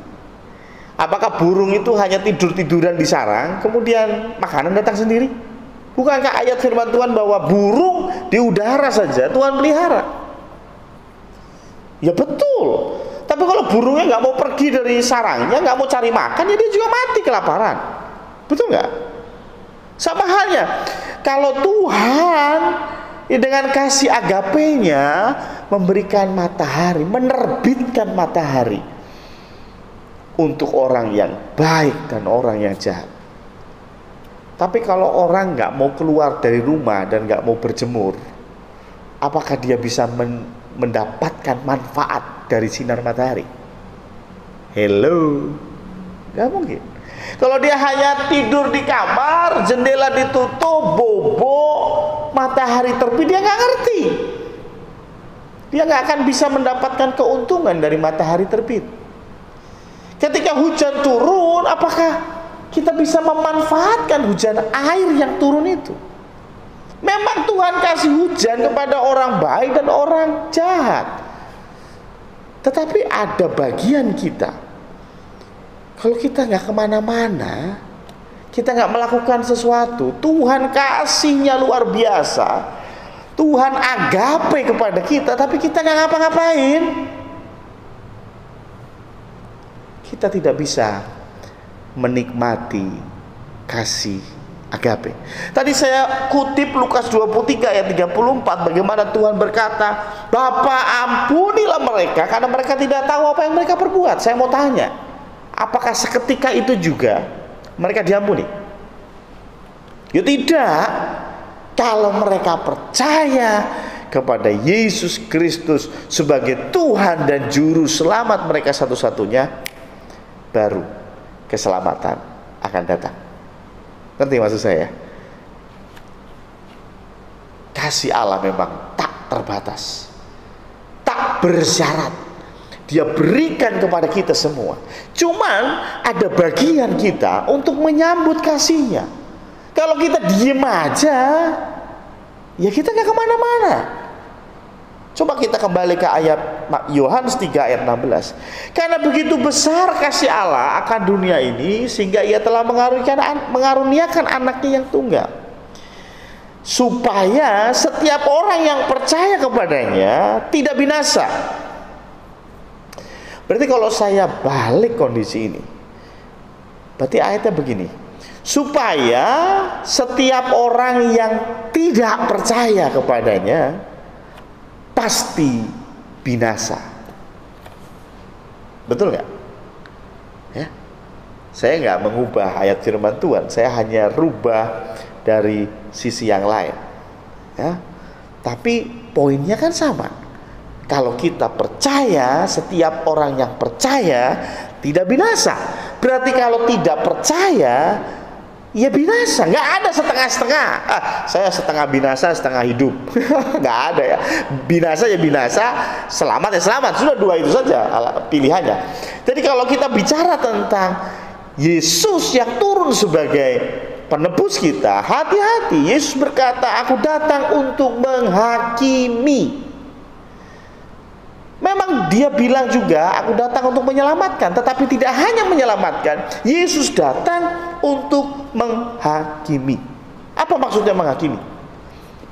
Apakah burung itu hanya tidur-tiduran di sarang kemudian makanan datang sendiri? Bukankah ayat firman Tuhan bahwa burung di udara saja Tuhan pelihara? Ya betul. Tapi kalau burungnya nggak mau pergi dari sarangnya, nggak mau cari makan, ya dia juga mati kelaparan. Betul nggak? Sama halnya kalau Tuhan dengan kasih agapenya memberikan matahari, menerbitkan matahari untuk orang yang baik dan orang yang jahat. Tapi kalau orang nggak mau keluar dari rumah dan nggak mau berjemur, apakah dia bisa mendapatkan manfaat dari sinar matahari? Hello, nggak mungkin. Kalau dia hanya tidur di kamar, jendela ditutup, bobo, matahari terbit, dia nggak ngerti. Dia nggak akan bisa mendapatkan keuntungan dari matahari terbit. Ketika hujan turun, apakah kita bisa memanfaatkan hujan air yang turun itu? Memang Tuhan kasih hujan kepada orang baik dan orang jahat. Tetapi ada bagian kita. Kalau kita nggak kemana-mana, kita nggak melakukan sesuatu, Tuhan kasihnya luar biasa, Tuhan agape kepada kita, tapi kita nggak ngapa-ngapain, kita tidak bisa menikmati kasih agape. Tadi saya kutip Lukas 23 ayat 34, bagaimana Tuhan berkata, Bapa ampunilah mereka karena mereka tidak tahu apa yang mereka perbuat. Saya mau tanya, apakah seketika itu juga mereka diampuni? Ya tidak. Kalau mereka percaya kepada Yesus Kristus sebagai Tuhan dan Juru Selamat mereka satu-satunya, baru keselamatan akan datang. Ngerti maksud saya? Kasih Allah memang tak terbatas, tak bersyarat. Dia berikan kepada kita semua. Cuman ada bagian kita untuk menyambut kasihnya. Kalau kita diem aja, ya kita nggak kemana-mana. Coba kita kembali ke ayat Yohanes 3 ayat 16. Karena begitu besar kasih Allah akan dunia ini, sehingga ia telah mengaruniakan anaknya yang tunggal, supaya setiap orang yang percaya kepadanya tidak binasa. Berarti kalau saya balik kondisi ini, berarti ayatnya begini: supaya setiap orang yang tidak percaya kepadanya pasti binasa. Betul nggak? Ya, saya nggak mengubah ayat firman Tuhan, saya hanya rubah dari sisi yang lain. Ya, tapi poinnya kan sama. Kalau kita percaya, setiap orang yang percaya tidak binasa. Berarti kalau tidak percaya, ya binasa. Nggak ada setengah-setengah. Saya setengah binasa, setengah hidup. Nggak ada ya. Binasa ya binasa, selamat ya selamat. Sudah dua itu saja pilihannya. Jadi kalau kita bicara tentang Yesus yang turun sebagai penebus kita, hati-hati. Yesus berkata, aku datang untuk menghakimi. Memang dia bilang juga, aku datang untuk menyelamatkan. Tetapi tidak hanya menyelamatkan, Yesus datang untuk menghakimi. Apa maksudnya menghakimi?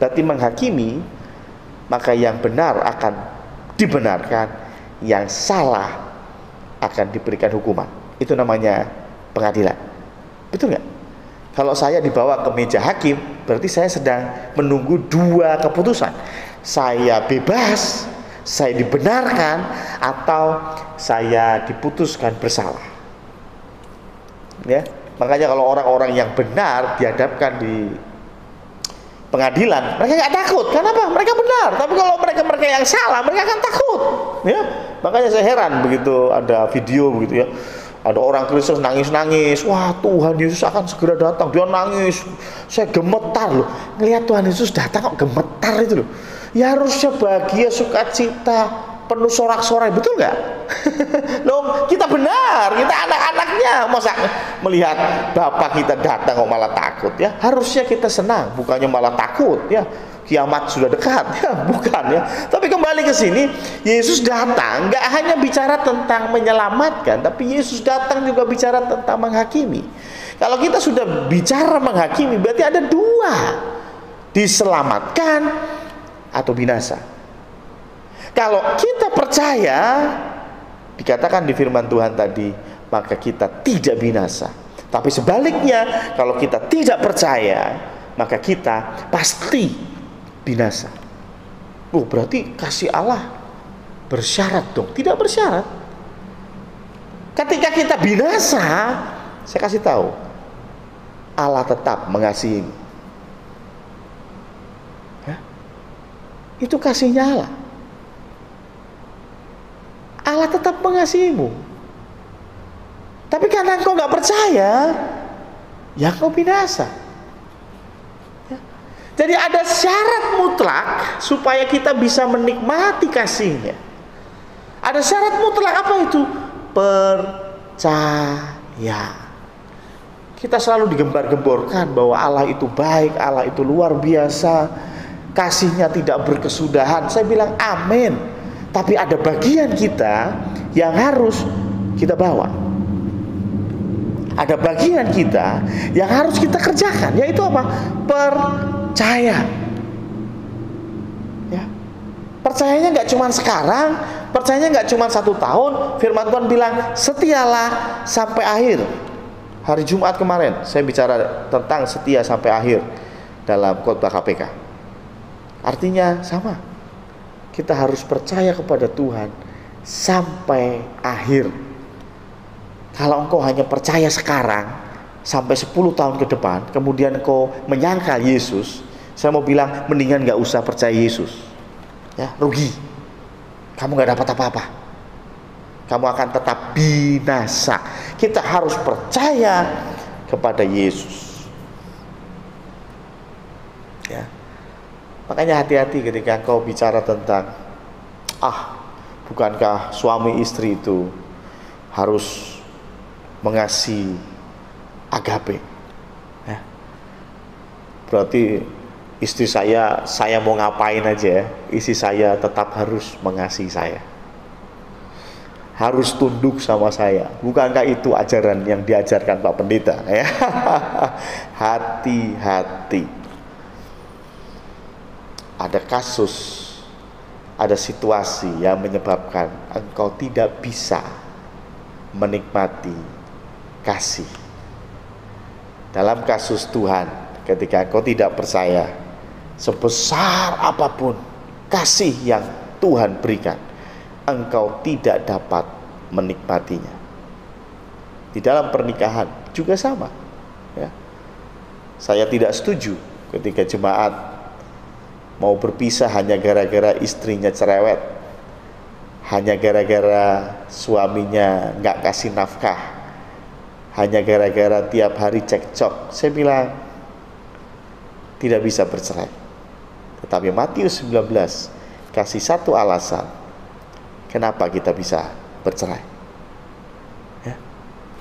Berarti menghakimi, maka yang benar akan dibenarkan, yang salah akan diberikan hukuman. Itu namanya pengadilan. Betul nggak? Kalau saya dibawa ke meja hakim, berarti saya sedang menunggu dua keputusan. Saya bebas, saya dibenarkan, atau saya diputuskan bersalah. Ya, makanya kalau orang-orang yang benar dihadapkan di pengadilan, mereka nggak takut. Kenapa? Mereka benar. Tapi kalau mereka yang salah, mereka akan takut. Ya, makanya saya heran begitu ada video begitu ya. Ada orang Kristen nangis-nangis, wah Tuhan Yesus akan segera datang. Dia nangis, saya gemetar loh. Ngelihat Tuhan Yesus datang kok gemetar itu loh. Ya harusnya bahagia, sukacita, penuh sorak-sorai, betul nggak? Loh, kita benar, kita anak-anaknya. Masa melihat Bapak kita datang kok malah takut ya? Harusnya kita senang, bukannya malah takut ya. Kiamat sudah dekat ya, bukan ya. Tapi kembali ke sini, Yesus datang nggak hanya bicara tentang menyelamatkan, tapi Yesus datang juga bicara tentang menghakimi. Kalau kita sudah bicara menghakimi, berarti ada dua: diselamatkan atau binasa. Kalau kita percaya, dikatakan di firman Tuhan tadi, maka kita tidak binasa. Tapi sebaliknya, kalau kita tidak percaya, maka kita pasti binasa. Oh, berarti kasih Allah bersyarat dong? Tidak bersyarat. Ketika kita binasa, saya kasih tahu, Allah tetap mengasihimu. Ya? Itu kasihnya Allah. Allah tetap mengasihimu. Tapi karena engkau nggak percaya, ya engkau binasa. Jadi ada syarat mutlak supaya kita bisa menikmati kasihnya. Ada syarat mutlak, apa itu? Percaya. Kita selalu digembar-gemborkan bahwa Allah itu baik, Allah itu luar biasa, kasihnya tidak berkesudahan. Saya bilang amin. Tapi ada bagian kita yang harus kita bawa. Ada bagian kita yang harus kita kerjakan, yaitu apa? Percaya. Ya. Percayanya nggak cuma sekarang, percayanya nggak cuma 1 tahun. Firman Tuhan bilang setialah sampai akhir. Hari Jumat kemarin saya bicara tentang setia sampai akhir dalam khotbah KPK. Artinya sama, kita harus percaya kepada Tuhan sampai akhir. Kalau engkau hanya percaya sekarang sampai 10 tahun ke depan, kemudian engkau menyangkal Yesus, saya mau bilang mendingan gak usah percaya Yesus. Ya, rugi. Kamu gak dapat apa-apa. Kamu akan tetap binasa. Kita harus percaya kepada Yesus. Ya. Makanya hati-hati ketika engkau bicara tentang bukankah suami istri itu harus mengasihi agape, ya. Berarti Istri saya mau ngapain aja, istri saya tetap harus mengasihi saya, harus tunduk sama saya. Bukankah itu ajaran yang diajarkan Pak Pendeta ya? Hati-hati. Ada kasus, ada situasi yang menyebabkan engkau tidak bisa menikmati kasih. Dalam kasus Tuhan, ketika engkau tidak percaya, sebesar apapun kasih yang Tuhan berikan, engkau tidak dapat menikmatinya. Di dalam pernikahan juga sama ya. Saya tidak setuju ketika jemaat mau berpisah hanya gara-gara istrinya cerewet, hanya gara-gara suaminya nggak kasih nafkah, hanya gara-gara tiap hari cekcok. Saya bilang tidak bisa bercerai. Tetapi Matius 19 kasih satu alasan kenapa kita bisa bercerai ya.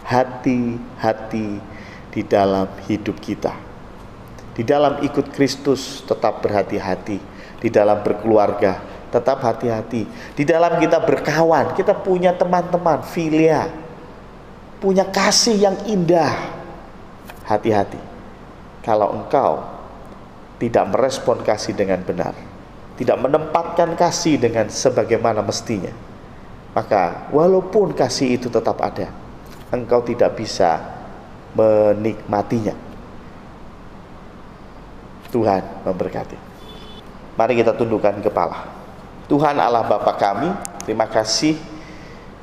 Hati-hati di dalam hidup kita. Di dalam ikut Kristus tetap berhati-hati. Di dalam berkeluarga tetap hati-hati. Di dalam kita berkawan, kita punya teman-teman, filia, punya kasih yang indah. Hati-hati. Kalau engkau tidak merespon kasih dengan benar, tidak menempatkan kasih dengan sebagaimana mestinya, maka walaupun kasih itu tetap ada, engkau tidak bisa menikmatinya. Tuhan memberkati. Mari kita tundukkan kepala. Tuhan Allah Bapa kami, terima kasih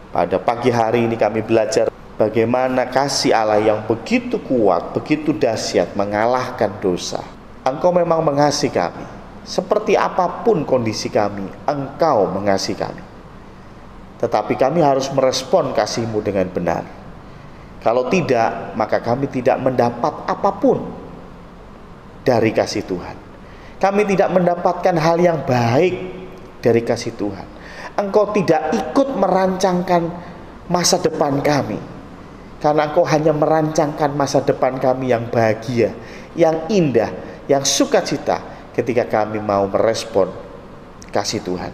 pada pagi hari ini kami belajar bagaimana kasih Allah yang begitu kuat, begitu dahsyat mengalahkan dosa. Engkau memang mengasihi kami. Seperti apapun kondisi kami, Engkau mengasihi kami. Tetapi kami harus merespon kasih-Mu dengan benar. Kalau tidak, maka kami tidak mendapat apapun dari kasih Tuhan. Kami tidak mendapatkan hal yang baik dari kasih Tuhan. Engkau tidak ikut merancangkan masa depan kami, karena Engkau hanya merancangkan masa depan kami yang bahagia, yang indah, yang sukacita ketika kami mau merespon kasih Tuhan.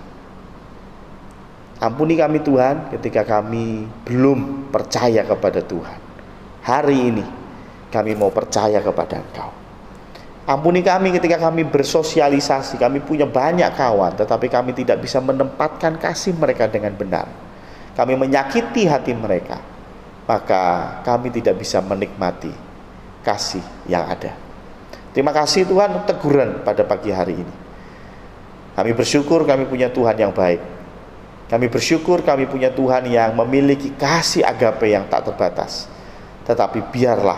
Ampuni kami Tuhan ketika kami belum percaya kepada Tuhan. Hari ini kami mau percaya kepada Engkau. Ampuni kami ketika kami bersosialisasi, kami punya banyak kawan, tetapi kami tidak bisa menempatkan kasih mereka dengan benar. Kami menyakiti hati mereka, maka kami tidak bisa menikmati kasih yang ada. Terima kasih Tuhan untuk teguran pada pagi hari ini. Kami bersyukur kami punya Tuhan yang baik. Kami bersyukur kami punya Tuhan yang memiliki kasih agape yang tak terbatas. Tetapi biarlah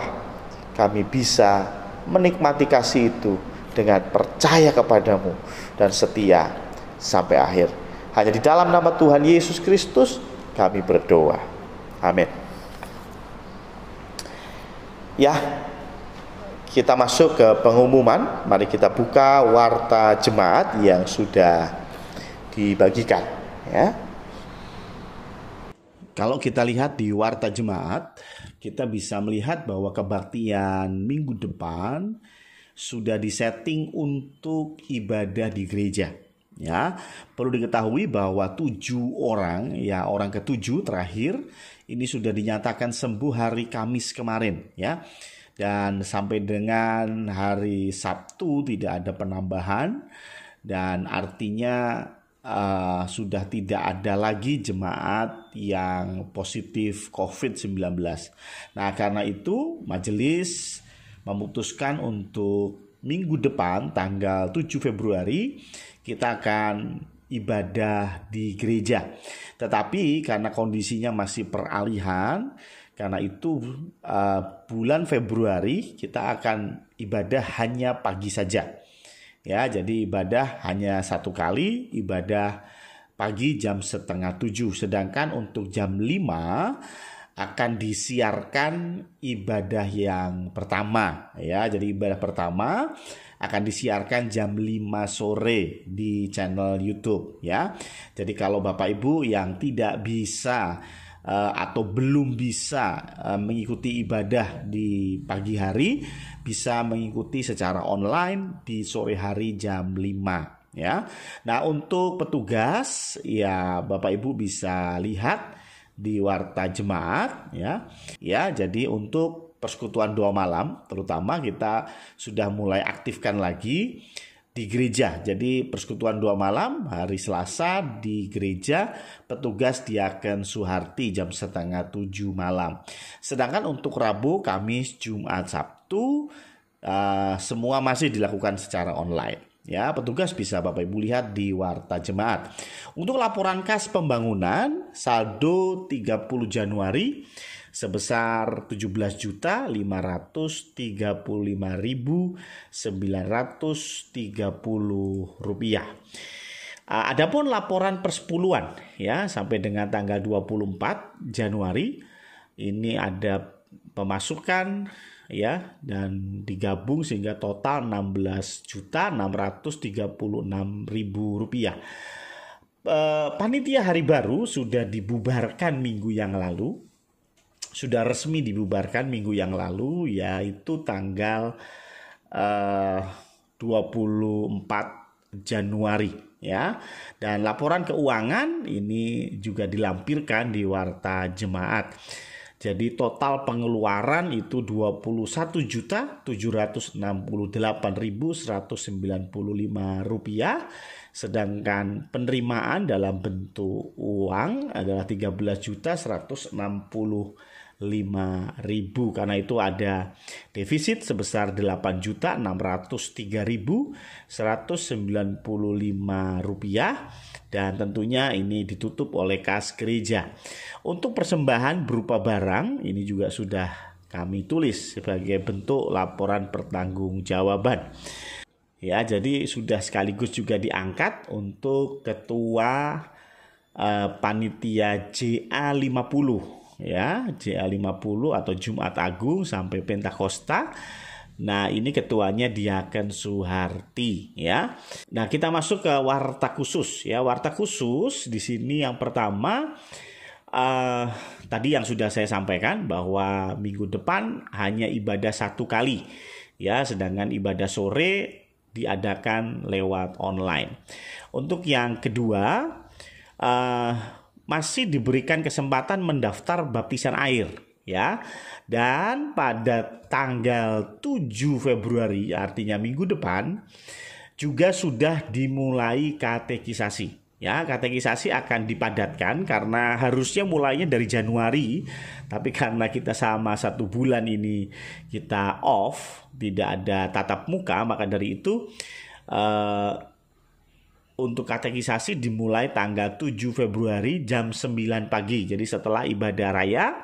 kami bisa menikmati kasih itu dengan percaya kepadamu dan setia sampai akhir. Hanya di dalam nama Tuhan Yesus Kristus kami berdoa. Amin. Ya, kita masuk ke pengumuman. Mari kita buka warta jemaat yang sudah dibagikan ya. Kalau kita lihat di warta jemaat, kita bisa melihat bahwa kebaktian minggu depan sudah disetting untuk ibadah di gereja. Ya, perlu diketahui bahwa 7 orang, ya orang ke-7 terakhir ini sudah dinyatakan sembuh hari Kamis kemarin, ya. Dan sampai dengan hari Sabtu tidak ada penambahan, dan artinya sudah tidak ada lagi jemaat yang positif COVID-19. Nah, karena itu majelis memutuskan untuk minggu depan tanggal 7 Februari kita akan ibadah di gereja. Tetapi karena kondisinya masih peralihan, karena itu bulan Februari kita akan ibadah hanya pagi saja. Ya, jadi ibadah hanya 1 kali, ibadah pagi jam 6:30. Sedangkan untuk jam 5 akan disiarkan ibadah yang pertama. Ya, jadi ibadah pertama akan disiarkan jam 5 sore di channel YouTube. Ya, jadi kalau Bapak Ibu yang tidak bisa atau belum bisa mengikuti ibadah di pagi hari, bisa mengikuti secara online di sore hari jam 5 ya. Nah, untuk petugas ya Bapak Ibu bisa lihat di Warta Jemaat ya. Ya, jadi untuk persekutuan doa malam terutama kita sudah mulai aktifkan lagi di gereja. Jadi persekutuan doa malam hari Selasa di gereja petugas Diaken Suharti jam 6:30 malam. Sedangkan untuk Rabu, Kamis, Jumat, Sabtu semua masih dilakukan secara online. Ya, petugas bisa Bapak Ibu lihat di Warta Jemaat. Untuk laporan kas pembangunan saldo 30 Januari sebesar Rp17.535.930. Adapun laporan persepuluhan ya sampai dengan tanggal 24 Januari ini ada pemasukan ya dan digabung sehingga total Rp16.636.000. Panitia Hari Baru sudah dibubarkan minggu yang lalu. Sudah resmi dibubarkan minggu yang lalu, yaitu tanggal 24 Januari ya. Dan laporan keuangan ini juga dilampirkan di Warta Jemaat. Jadi total pengeluaran itu Rp21.768.195, sedangkan penerimaan dalam bentuk uang adalah Rp13.165.000. Karena itu ada defisit sebesar Rp8.603.195 dan tentunya ini ditutup oleh kas gereja. Untuk persembahan berupa barang ini juga sudah kami tulis sebagai bentuk laporan pertanggungjawaban. Ya, jadi sudah sekaligus juga diangkat untuk ketua panitia JA50 ya, JA50 atau Jumat Agung sampai Pentakosta. Nah, ini ketuanya Diaken Suharti ya. Nah, kita masuk ke warta khusus ya. Warta khusus di sini yang pertama tadi yang sudah saya sampaikan bahwa minggu depan hanya ibadah 1 kali ya, sedangkan ibadah sore diadakan lewat online. Untuk yang kedua masih diberikan kesempatan mendaftar baptisan air ya. Dan pada tanggal 7 Februari artinya minggu depan juga sudah dimulai katekisasi. Ya, katekisasi akan dipadatkan karena harusnya mulainya dari Januari, tapi karena kita sama 1 bulan ini kita off, tidak ada tatap muka, maka dari itu untuk katekisasi dimulai tanggal 7 Februari jam 9 pagi. Jadi setelah ibadah raya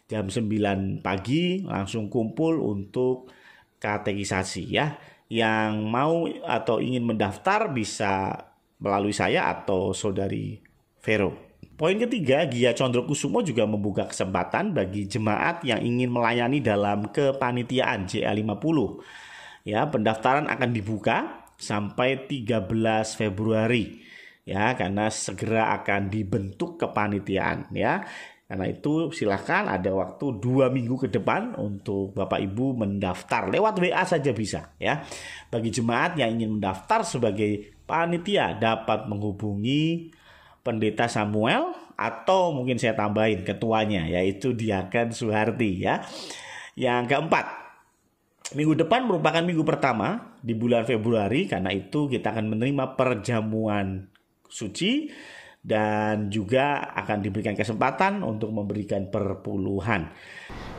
jam 9 pagi langsung kumpul untuk katekisasi ya. Yang mau atau ingin mendaftar bisa melalui saya atau saudari Vero. Poin ketiga, Gia Condrokusumo juga membuka kesempatan bagi jemaat yang ingin melayani dalam kepanitiaan JA50. Ya, pendaftaran akan dibuka sampai 13 Februari. Ya, karena segera akan dibentuk kepanitiaan ya. Karena itu silakan ada waktu 2 minggu ke depan untuk Bapak Ibu mendaftar. Lewat WA saja bisa ya. Bagi jemaat yang ingin mendaftar sebagai panitia dapat menghubungi Pendeta Samuel atau mungkin saya tambahin ketuanya yaitu Diaken Suharti ya. Yang keempat, minggu depan merupakan minggu pertama di bulan Februari, karena itu kita akan menerima perjamuan suci dan juga akan diberikan kesempatan untuk memberikan perpuluhan.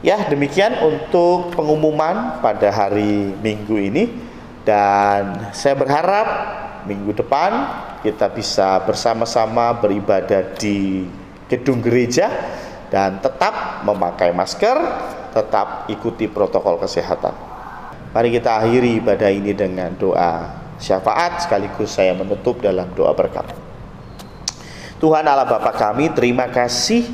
Ya, demikian untuk pengumuman pada hari Minggu ini, dan saya berharap minggu depan kita bisa bersama-sama beribadah di gedung gereja dan tetap memakai masker, tetap ikuti protokol kesehatan. Mari kita akhiri ibadah ini dengan doa syafaat, sekaligus saya menutup dalam doa berkat. Tuhan Allah Bapa kami, terima kasih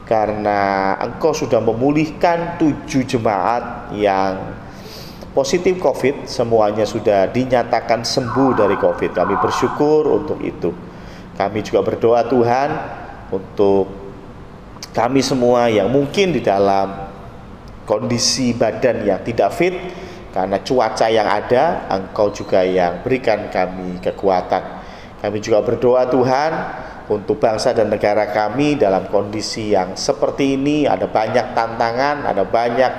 karena Engkau sudah memulihkan 7 jemaat yang positif COVID, semuanya sudah dinyatakan sembuh dari COVID. Kami bersyukur untuk itu. Kami juga berdoa Tuhan untuk kami semua yang mungkin di dalam kondisi badan yang tidak fit karena cuaca yang ada, Engkau juga yang berikan kami kekuatan. Kami juga berdoa Tuhan untuk bangsa dan negara kami dalam kondisi yang seperti ini. Ada banyak tantangan, ada banyak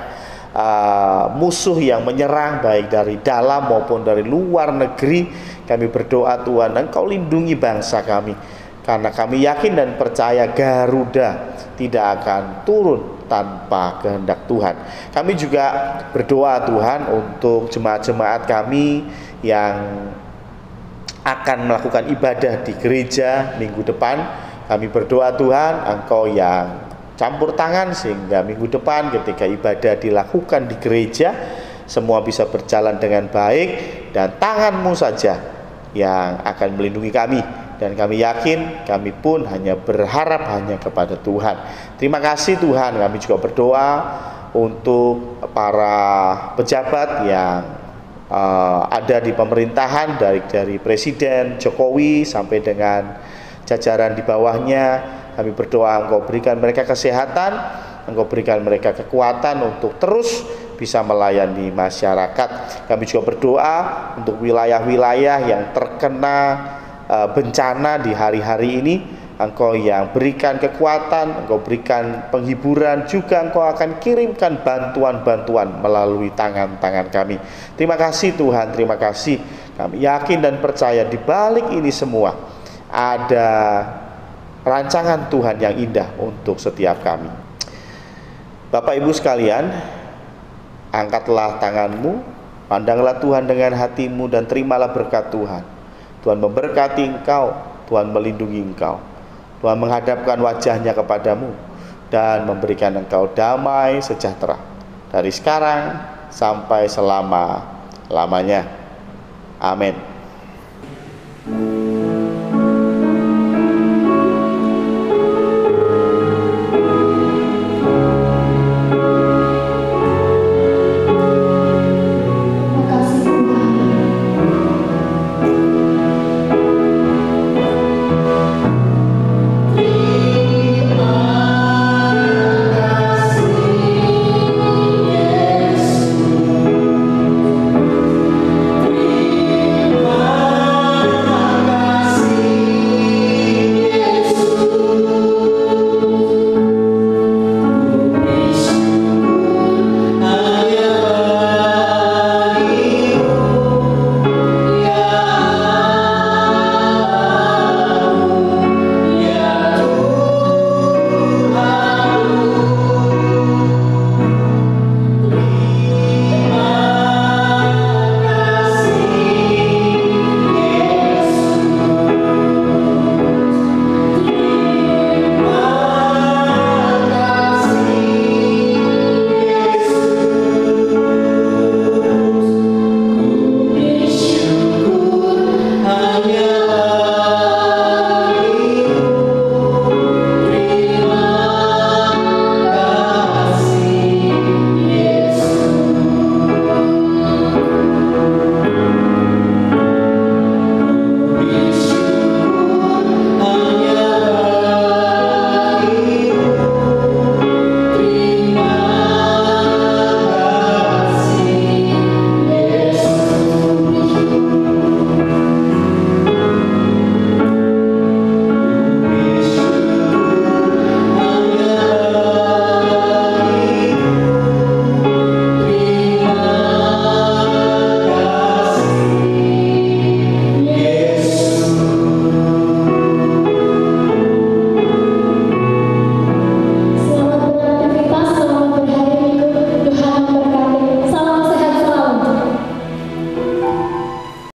musuh yang menyerang baik dari dalam maupun dari luar negeri. Kami berdoa Tuhan, Engkau lindungi bangsa kami, karena kami yakin dan percaya Garuda tidak akan turun tanpa kehendak Tuhan. Kami juga berdoa Tuhan untuk jemaat-jemaat kami yang akan melakukan ibadah di gereja minggu depan. Kami berdoa Tuhan, Engkau yang campur tangan sehingga minggu depan ketika ibadah dilakukan di gereja semua bisa berjalan dengan baik, dan tangan-Mu saja yang akan melindungi kami. Dan kami yakin, kami pun hanya berharap hanya kepada Tuhan. Terima kasih Tuhan. Kami juga berdoa untuk para pejabat yang ada di pemerintahan, dari Presiden Jokowi sampai dengan jajaran di bawahnya. Kami berdoa Engkau berikan mereka kesehatan, Engkau berikan mereka kekuatan untuk terus bisa melayani masyarakat. Kami juga berdoa untuk wilayah-wilayah yang terkena bencana di hari-hari ini. Engkau yang berikan kekuatan, Engkau berikan penghiburan, juga Engkau akan kirimkan bantuan-bantuan melalui tangan-tangan kami. Terima kasih Tuhan, terima kasih. Kami yakin dan percaya di balik ini semua ada rancangan Tuhan yang indah untuk setiap kami. Bapak Ibu sekalian, angkatlah tanganmu, pandanglah Tuhan dengan hatimu, dan terimalah berkat Tuhan. Tuhan memberkati engkau, Tuhan melindungi engkau, Tuhan menghadapkan wajahnya kepadamu dan memberikan engkau damai sejahtera dari sekarang sampai selama-lamanya. Amin.